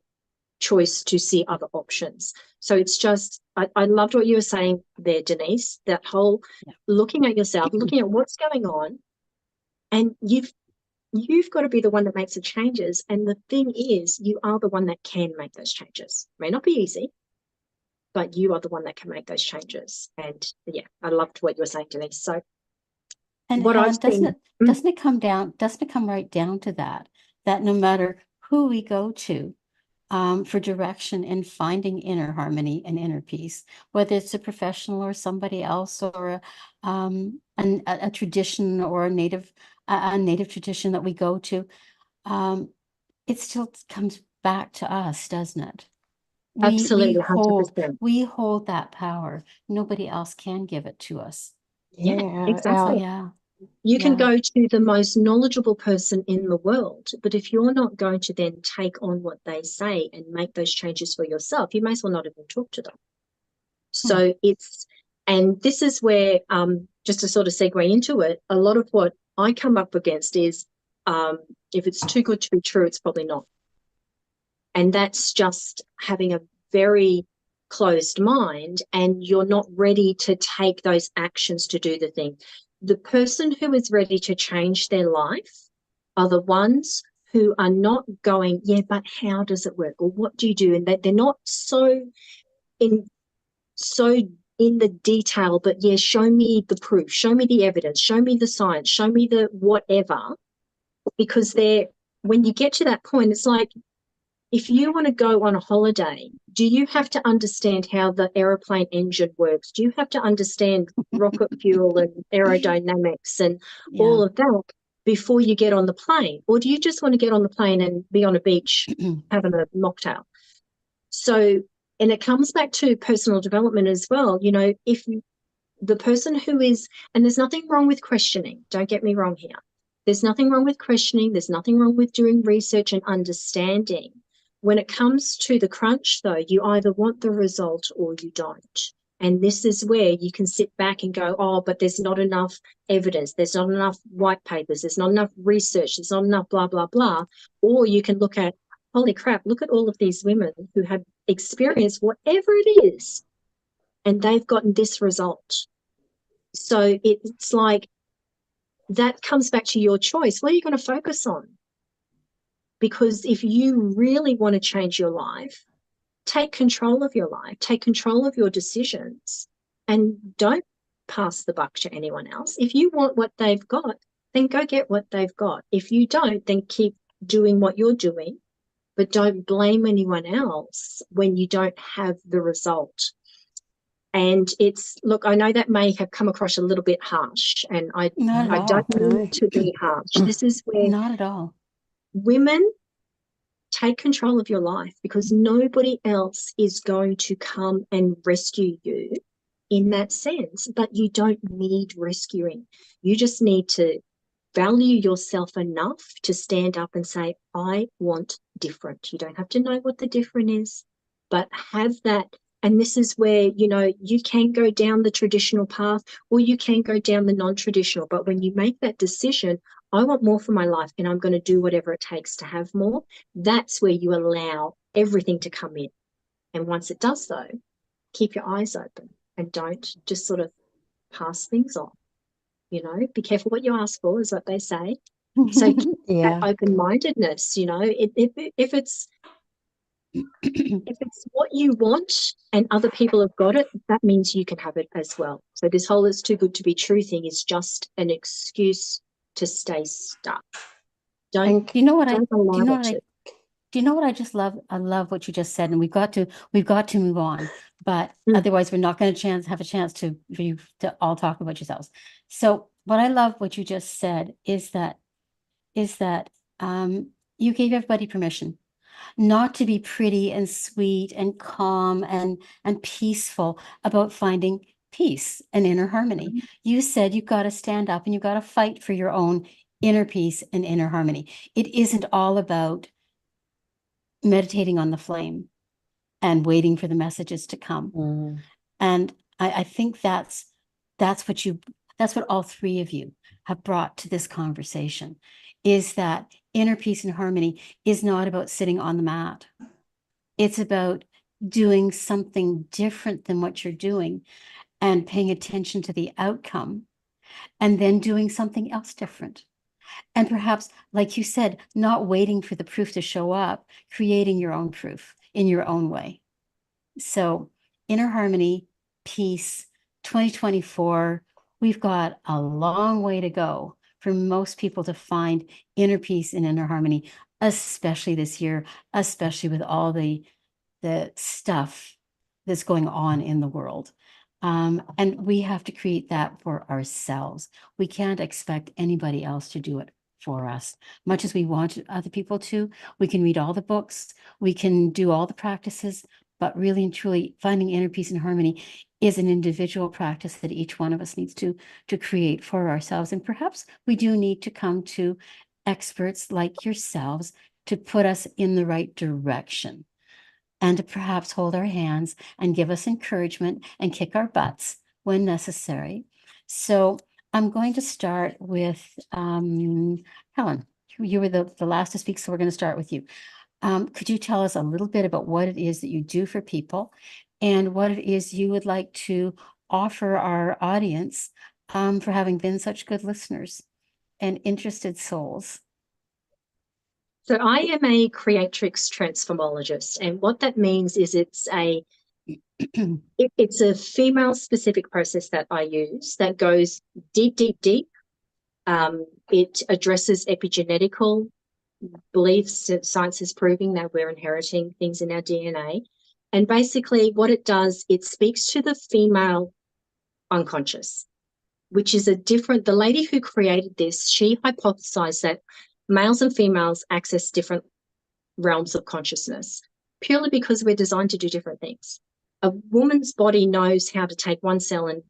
choice to see other options. So it's just, I loved what you were saying there, Denise, that whole looking at yourself, looking at what's going on, and you've got to be the one that makes the changes. And the thing is, you are the one that can make those changes. It may not be easy, but you are the one that can make those changes. And yeah, I loved what you were saying, Denise. So, and what Helen, I've seen, doesn't it come right down to that no matter who we go to for direction in finding inner harmony and inner peace, whether it's a professional or somebody else, or a tradition or a native tradition that we go to, it still comes back to us, doesn't it? absolutely, 100%. We hold that power. Nobody else can give it to us. Yeah, exactly. Yeah. You can go to the most knowledgeable person in the world, but if you're not going to then take on what they say and make those changes for yourself, you may as well not even talk to them. So it's, and this is where, just to sort of segue into it, a lot of what I come up against is, if it's too good to be true, it's probably not. And that's just having a very closed mind, and you're not ready to take those actions to do the thing. The person who is ready to change their life are the ones who are not going, yeah, but how does it work? Or what do you do? And they're not so in the detail, but yeah, show me the proof, show me the evidence, show me the science, show me the whatever, because they're when you get to that point, it's like, if you want to go on a holiday, do you have to understand how the aeroplane engine works? Do you have to understand rocket fuel and aerodynamics and all of that before you get on the plane? Or do you just want to get on the plane and be on a beach having a mocktail? So, and it comes back to personal development as well. You know, if the person who is, and there's nothing wrong with questioning, don't get me wrong here. There's nothing wrong with questioning. There's nothing wrong with doing research and understanding. When it comes to the crunch, though, you either want the result or you don't. And this is where you can sit back and go, oh, but there's not enough evidence. There's not enough white papers. There's not enough research. There's not enough blah, blah, blah. Or you can look at, holy crap, look at all of these women who have experienced whatever it is, and they've gotten this result. So it's like, that comes back to your choice. What are you going to focus on? Because if you really want to change your life, take control of your life, take control of your decisions, and don't pass the buck to anyone else. If you want what they've got, then go get what they've got. If you don't, then keep doing what you're doing, but don't blame anyone else when you don't have the result. And it's, look, I know that may have come across a little bit harsh, and I don't mean to be harsh. This is where not at all. Women, take control of your life, because nobody else is going to come and rescue you in that sense. But you don't need rescuing. You just need to value yourself enough to stand up and say, I want different. You don't have to know what the different is, but have that. And this is where, you know, you can go down the traditional path or you can go down the non-traditional. But when you make that decision, I want more for my life and I'm going to do whatever it takes to have more, that's where you allow everything to come in. And once it does, though, keep your eyes open and don't just sort of pass things on. You know, be careful what you ask for, is what they say. So that open-mindedness, you know, if it's what you want and other people have got it, that means you can have it as well. So this whole "it's too good to be true" thing is just an excuse to stay stuck. Do you know what I just love? I love what you just said, and we've got to move on, but otherwise we're not going to have a chance for you to all talk about yourselves. So what I love what you just said is that you gave everybody permission not to be pretty and sweet and calm and peaceful about finding peace and inner harmony. You said you've got to stand up and you've got to fight for your own inner peace and inner harmony. It isn't all about meditating on the flame and waiting for the messages to come. And I think that's what all three of you have brought to this conversation, is that inner peace and harmony is not about sitting on the mat. It's about doing something different than what you're doing and paying attention to the outcome and then doing something else different. And perhaps, like you said, not waiting for the proof to show up, creating your own proof in your own way. So inner harmony, peace, 2024, we've got a long way to go for most people to find inner peace and inner harmony, especially this year, especially with all the stuff that's going on in the world. And we have to create that for ourselves. We can't expect anybody else to do it for us. Much as we want other people to, we can read all the books, we can do all the practices, but really and truly finding inner peace and harmony is an individual practice that each one of us needs to create for ourselves. And perhaps we do need to come to experts like yourselves to put us in the right direction and to perhaps hold our hands and give us encouragement and kick our butts when necessary. So I'm going to start with Helen. You were the last to speak, so we're going to start with you. Could you tell us a little bit about what it is that you do for people and what it is you would like to offer our audience for having been such good listeners and interested souls? So I am a creatrix transformologist, and what that means is it's a female specific process that I use that goes deep, deep, deep. It addresses epigenetical beliefs that science is proving that we're inheriting things in our DNA. And basically what it does, it speaks to the female unconscious, which is the lady who created this, she hypothesized that males and females access different realms of consciousness purely because we're designed to do different things. A woman's body knows how to take one cell and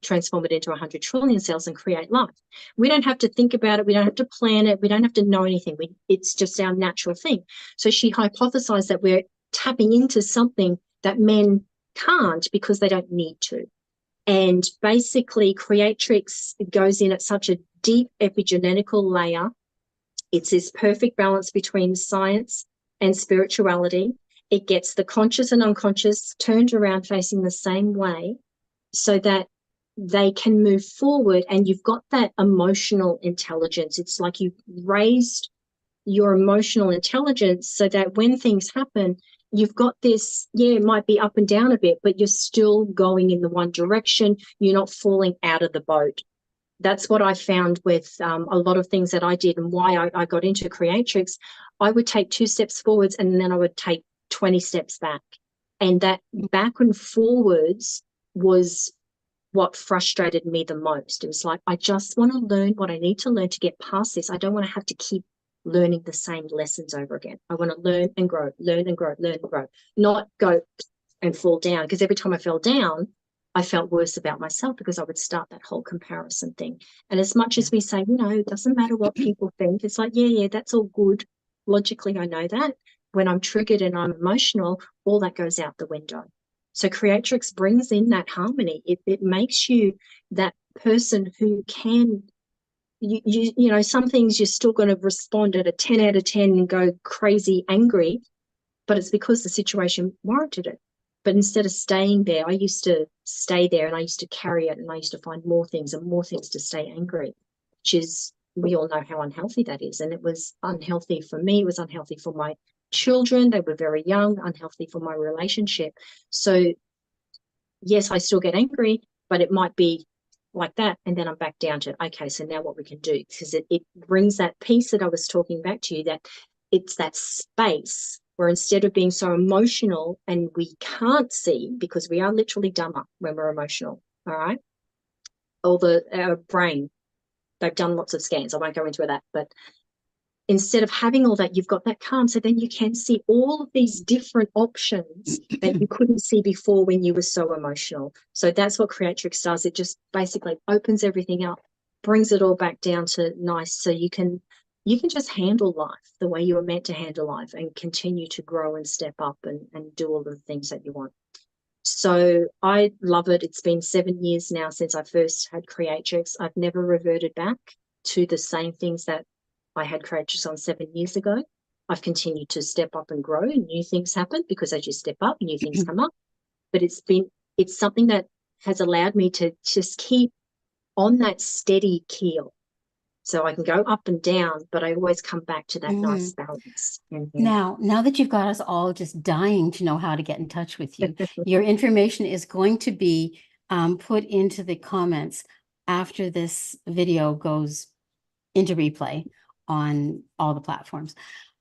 transform it into 100 trillion cells and create life. We don't have to think about it. We don't have to plan it. We don't have to know anything. It's just our natural thing. So she hypothesized that we're tapping into something that men can't because they don't need to. And basically Creatrix goes in at such a deep epigenetical layer. It's this perfect balance between science and spirituality. It gets the conscious and unconscious turned around facing the same way so that they can move forward, and you've got that emotional intelligence. It's like you've raised your emotional intelligence so that when things happen, you've got this, it might be up and down a bit, but you're still going in the one direction. You're not falling out of the boat. That's what I found with a lot of things that I did, and why I got into Creatrix. I would take 2 steps forwards and then I would take 20 steps back. And that back and forwards was what frustrated me the most. It was like, I just want to learn what I need to learn to get past this. I don't want to have to keep learning the same lessons over again. I want to learn and grow, learn and grow, learn and grow, not go and fall down, because every time I fell down, I felt worse about myself because I would start that whole comparison thing. And as much as we say, it doesn't matter what people think, it's like, that's all good. Logically, I know that. When I'm triggered and I'm emotional, all that goes out the window. So Creatrix brings in that harmony. It makes you that person who can, some things you're still going to respond at a 10 out of 10 and go crazy angry, but it's because the situation warranted it. But instead of staying there, I used to stay there and I used to carry it, and I used to find more things and more things to stay angry, which is, we all know how unhealthy that is. And it was unhealthy for me. It was unhealthy for my children. They were very young, unhealthy for my relationship. So yes, I still get angry, but it might be like that. And then I'm back down to, okay, so now what we can do, because it brings that piece that I was talking back to you, that it's that space where instead of being so emotional, and we can't see, because we are literally dumber when we're emotional, all right? Our brain, they've done lots of scans. I won't go into that, but instead of having all that, you've got that calm. So then you can see all of these different options that you couldn't see before when you were so emotional. So that's what Creatrix does. It just basically opens everything up, brings it all back down to nice, so you can just handle life the way you were meant to handle life and continue to grow and step up and do all of the things that you want. So I love it. It's been 7 years now since I first had Creatrix. I've never reverted back to the same things that I had Creatrix on 7 years ago. I've continued to step up and grow, and new things happen because as you step up, new things come up. But it's something that has allowed me to just keep on that steady keel. So I can go up and down, but I always come back to that nice balance. Now that you've got us all just dying to know how to get in touch with you, your information is going to be put into the comments after this video goes into replay on all the platforms.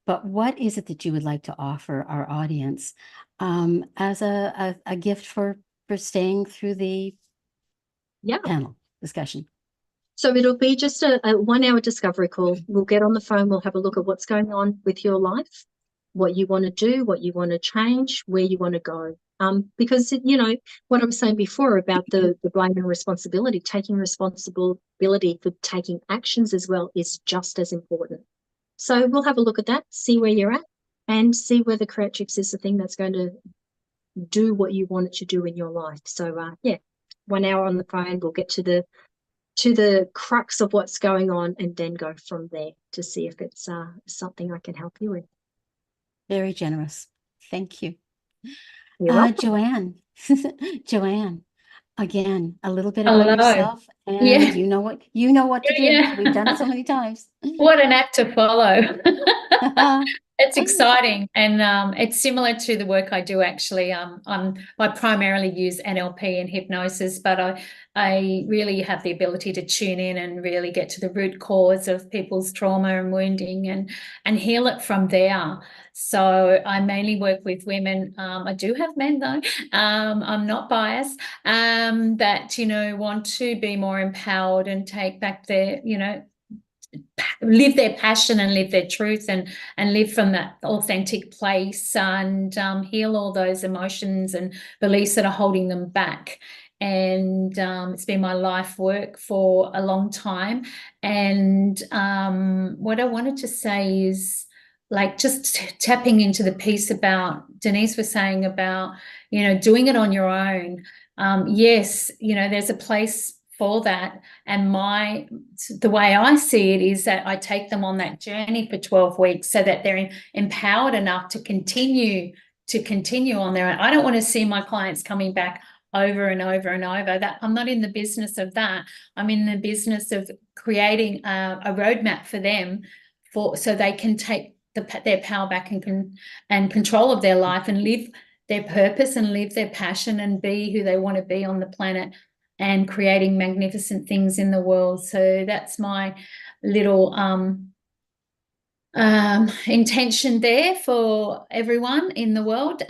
But what is it that you would like to offer our audience as a gift for staying through the panel discussion? So it'll be just a 1 hour discovery call. We'll get on the phone. We'll have a look at what's going on with your life, what you want to do, what you want to change, where you want to go. Because, what I was saying before about the blame and responsibility, taking responsibility for taking actions as well is just as important. So we'll have a look at that, see where you're at, and see whether Creatrix is the thing that's going to do what you want it to do in your life. So, 1 hour on the phone, we'll get to the crux of what's going on and then go from there to see if it's something I can help you with. Very generous. Thank you. You're welcome. Joanne, Joanne, again, a little bit about Hello. yourself, and you know what to do. Yeah. We've done it so many times. What an act to follow. It's exciting, and it's similar to the work I do actually. I primarily use NLP and hypnosis, but I really have the ability to tune in and really get to the root cause of people's trauma and wounding and heal it from there. So I mainly work with women. I do have men though. I'm not biased. That, you know, want to be more empowered and take back their, you know, live their passion and live their truth and live from that authentic place and heal all those emotions and beliefs that are holding them back. And it's been my life work for a long time. And what I wanted to say is, like, just tapping into the piece about Denise was saying about, you know, doing it on your own. Yes, you know, there's a place for that, and the way I see it is that I take them on that journey for 12 weeks so that they're empowered enough to continue on their own. I don't want to see my clients coming back over and over and over. That I'm not in the business of that. I'm in the business of creating a roadmap for them so they can take their power back and control of their life and live their purpose and live their passion and be who they want to be on the planet and creating magnificent things in the world. So that's my little intention there for everyone in the world. What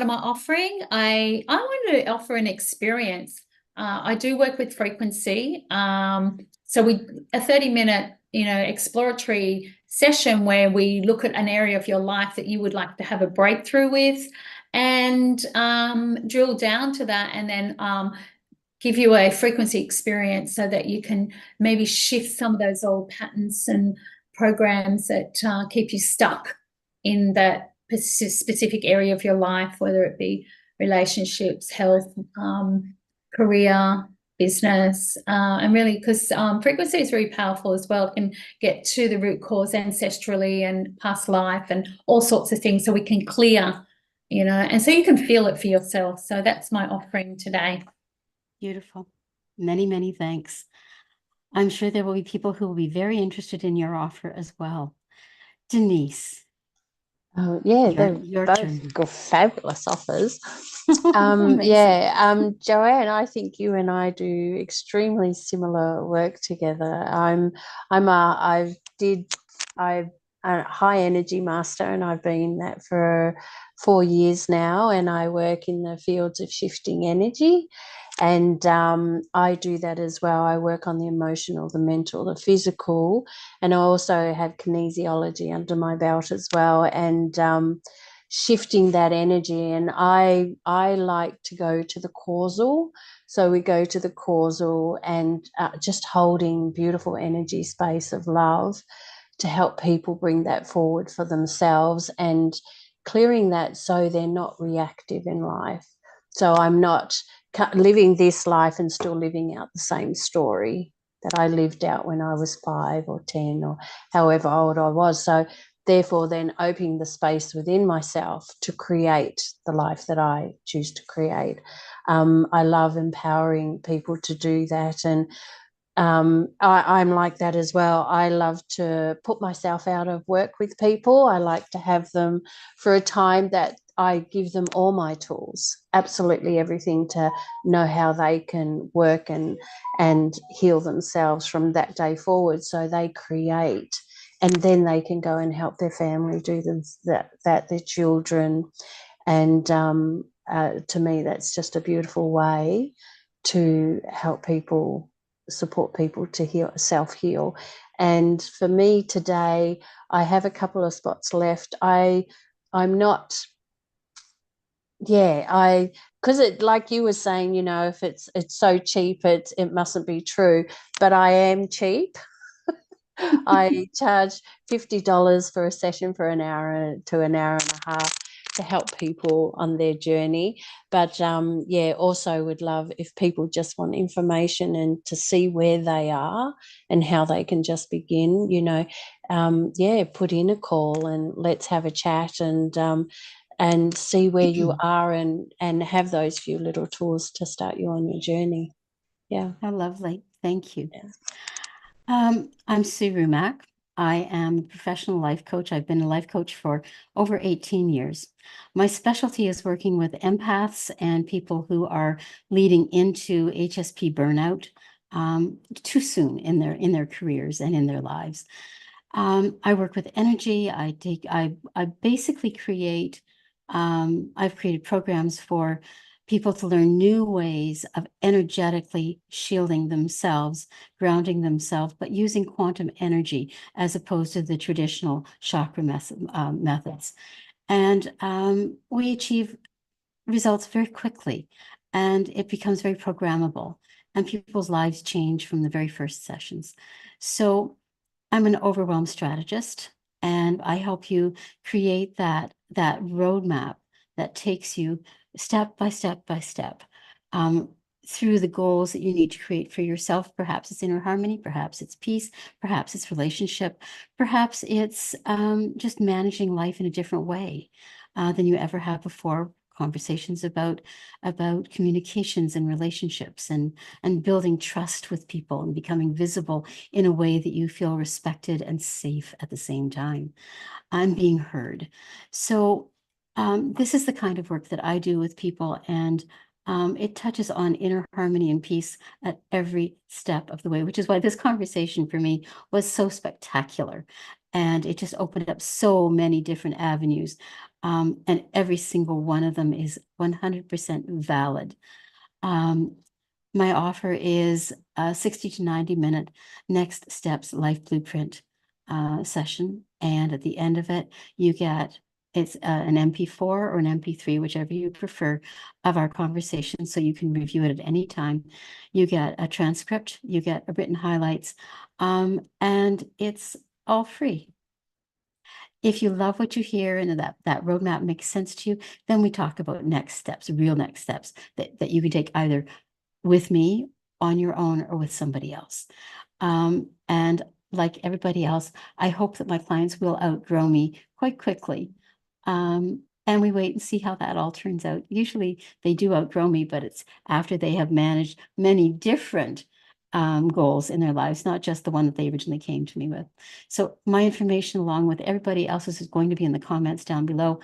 am I offering? I want to offer an experience. I do work with frequency. So a 30-minute, you know, exploratory session where we look at an area of your life that you would like to have a breakthrough with, and drill down to that, and then give you a frequency experience so that you can maybe shift some of those old patterns and programs that keep you stuck in that specific area of your life, whether it be relationships, health, career, business, and really, because frequency is very powerful as well. It can get to the root cause ancestrally and past life and all sorts of things, so we can clear, you know, and so you can feel it for yourself. So that's my offering today. Beautiful. Many, many thanks. I'm sure there will be people who will be very interested in your offer as well. Denise. Yeah, they're your both turn. fabulous offers. Amazing. Joanne, I think you and I do extremely similar work together. I'm a high energy master, and I've been that for 4 years now, and I work in the fields of shifting energy. And I do that as well. I work on the emotional, the mental, the physical, and I also have kinesiology under my belt as well, and shifting that energy. And I like to go to the causal. So we go to the causal and just holding beautiful energy space of love to help people bring that forward for themselves and clearing that so they're not reactive in life. So I'm not living this life and still living out the same story that I lived out when I was 5 or 10 or however old I was. So therefore then opening the space within myself to create the life that I choose to create. I love empowering people to do that, and I'm like that as well. I love to put myself out of work with people. I like to have them for a time that I give them all my tools, absolutely everything, to know how they can work and heal themselves from that day forward, so they create, and then they can go and help their family do that, their children. And to me, that's just a beautiful way to help people, support people to heal, self-heal. And for me today, I have a couple of spots left. I'm not, because it, like you were saying, you know, if it's so cheap, it mustn't be true. But I am cheap. I charge $50 for a session for an hour to an hour and a half to help people on their journey. But also would love if people just want information and to see where they are and how they can just begin, you know, put in a call and let's have a chat and see where you are and have those few little tools to start you on your journey. Yeah. How lovely. Thank you. Yeah. I'm Sue Rumack. I am a professional life coach. I've been a life coach for over 18 years. My specialty is working with empaths and people who are leading into HSP burnout too soon in their careers and in their lives. I work with energy. I basically create, I've created programs for people to learn new ways of energetically shielding themselves, grounding themselves, but using quantum energy as opposed to the traditional chakra methods. And we achieve results very quickly, and it becomes very programmable, and people's lives change from the very first sessions. So I'm an overwhelmed strategist, and I help you create that roadmap that takes you step by step by step through the goals that you need to create for yourself. Perhaps it's inner harmony, perhaps it's peace, perhaps it's relationship, perhaps it's just managing life in a different way than you ever have before. Conversations about communications and relationships and building trust with people and becoming visible in a way that you feel respected and safe at the same time. I'm being heard. So this is the kind of work that I do with people, and it touches on inner harmony and peace at every step of the way, which is why this conversation for me was so spectacular. And it just opened up so many different avenues. And every single one of them is 100% valid. My offer is a 60 to 90 minute next steps life blueprint session. And at the end of it, you get it's an MP4 or an MP3, whichever you prefer, of our conversation, so you can review it at any time. You get a transcript, you get written highlights, and it's all free. If you love what you hear and that roadmap makes sense to you, then we talk about next steps, real next steps that you can take either with me, on your own, or with somebody else. And like everybody else, I hope that my clients will outgrow me quite quickly. And we wait and see how that all turns out. Usually they do outgrow me, but it's after they have managed many different goals in their lives, not just the one that they originally came to me with. So my information, along with everybody else's, is going to be in the comments down below.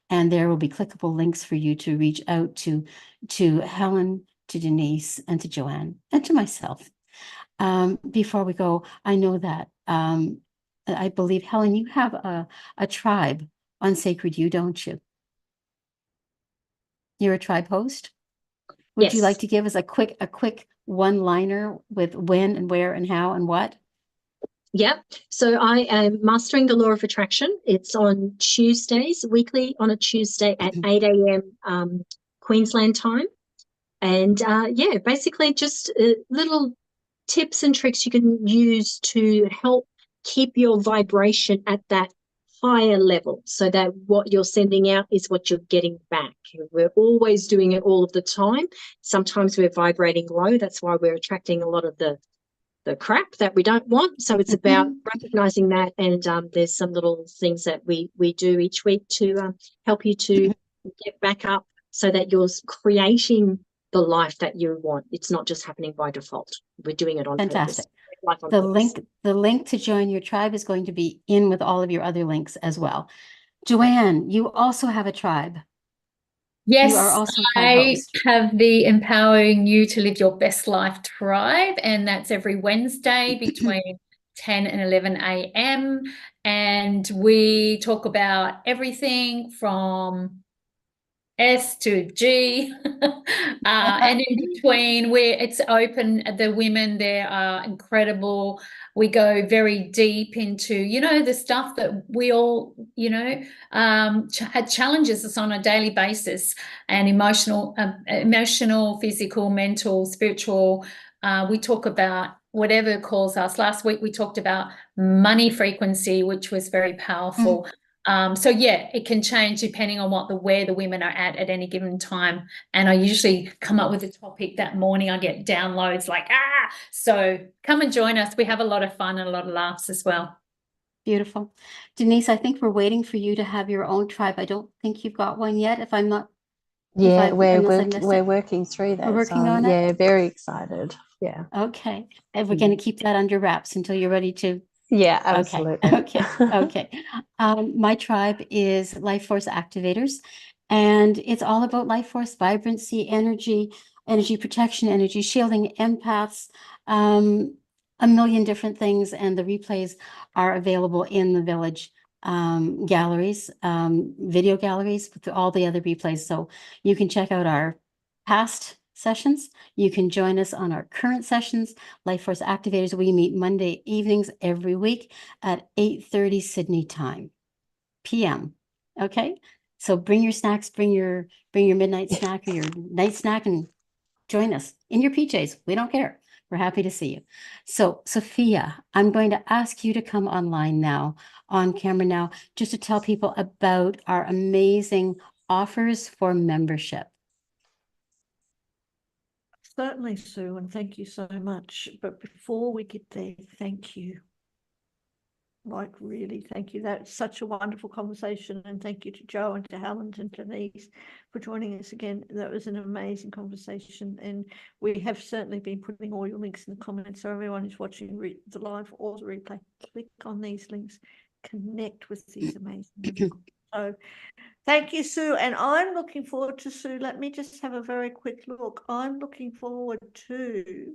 And there will be clickable links for you to reach out to Helen, to Denise, and to Joanne, and to myself. Before we go, I know that I believe, Helen, you have a tribe on Sacred You, don't you? You're a tribe host? Would you Yes. like to give us a quick one-liner with when and where and how and what? Yep. So I am mastering the law of attraction. It's on Tuesdays, weekly on a Tuesday at 8 a.m. Queensland time. And yeah, basically just little tips and tricks you can use to help keep your vibration at that higher level, so that what you're sending out is what you're getting back. We're always doing it all of the time. Sometimes we're vibrating low. That's why we're attracting a lot of the crap that we don't want. So it's about recognizing that, and there's some little things that we do each week to help you to get back up, so that you're creating the life that you want. It's not just happening by default. We're doing it on Fantastic. purpose. Life on The purpose. link to join your tribe is going to be in with all of your other links as well. Joanne, you also have a tribe. Yes, You are also a tribe I host. have the Empowering You to Live Your Best Life tribe, and that's every Wednesday between 10 and 11 a.m. And we talk about everything from S to G, and in between, where it's open. The women there are incredible. We go very deep into, the stuff that we all, challenges us on a daily basis, and emotional, physical, mental, spiritual. We talk about whatever calls us. Last week we talked about money frequency, which was very powerful. So yeah, it can change depending on where the women are at any given time. And I usually come up with a topic that morning. I get downloads like, so come and join us. We have a lot of fun and a lot of laughs as well. Beautiful. Denise, I think we're waiting for you to have your own tribe. I don't think you've got one yet, if I'm not. Yeah, unless we're working through that. We're working so on it? yeah, very excited. Yeah. Okay. And we're going to keep that under wraps until you're ready to Yeah, Okay, absolutely. okay. My tribe is Life Force Activators, and it's all about life force, vibrancy, energy protection, energy shielding, empaths, a million different things. And the replays are available in the village galleries, video galleries with all the other replays. So you can check out our past sessions. You can join us on our current sessions. Life Force Activators, we meet Monday evenings every week at 8:30 Sydney time, PM. Okay, so bring your snacks, bring your midnight snack or your night snack, and join us in your PJs. We don't care. We're happy to see you. So, Sophia, I'm going to ask you to come online now, on camera now, just to tell people about our amazing offers for membership. Certainly, Sue, and thank you so much. But before we get there, thank you. Like, really, thank you. That's such a wonderful conversation. And thank you to Joe and to Helen and Denise for joining us again. That was an amazing conversation. And we have certainly been putting all your links in the comments. So everyone who's watching the live or the replay, click on these links, connect with these amazing people. So thank you, Sue. And I'm looking forward to, Sue, let me just have a very quick look. I'm looking forward to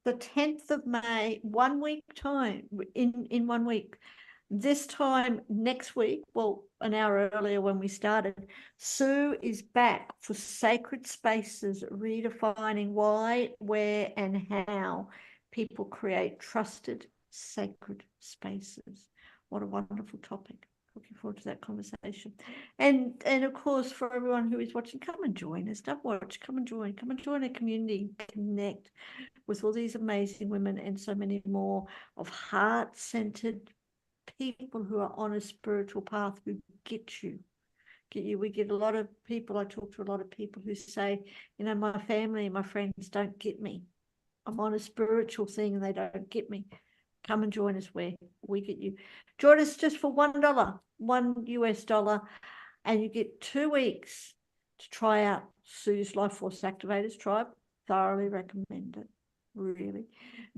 the 10th of May, 1 week time, in 1 week. This time next week, well, an hour earlier when we started, Sue is back for Sacred Spaces, redefining why, where, and how people create trusted sacred spaces. What a wonderful topic. Looking forward to that conversation. And of course, for everyone who is watching, come and join us. Don't watch, come and join a community, connect with all these amazing women and so many more of heart-centered people who are on a spiritual path who get you. We get a lot of people, I talk to a lot of people who say, you know, my family and my friends don't get me. I'm on a spiritual thing and they don't get me. Come and join us where we get you. Join us just for $1, $1 US, and you get 2 weeks to try out Sue's Life Force Activators tribe. Thoroughly recommend it. Really.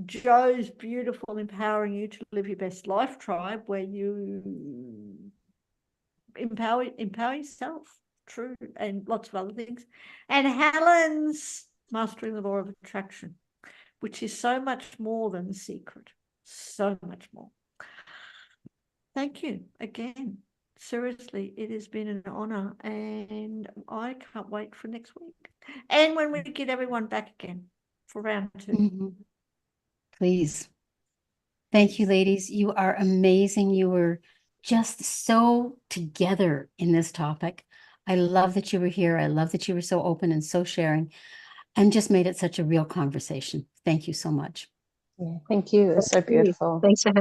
Joe's beautiful Empowering You to Live Your Best Life tribe, where you empower yourself, true, and lots of other things. And Helen's Mastering the Law of Attraction, which is so much more than The Secret. So much more. Thank you again. Seriously, it has been an honor, and I can't wait for next week. And when we get everyone back again for round 2. Please. Thank you, ladies. You are amazing. You were just so together in this topic. I love that you were here. I love that you were so open and so sharing, and just made it such a real conversation. Thank you so much. Yeah, thank you. It's so beautiful. Thanks for having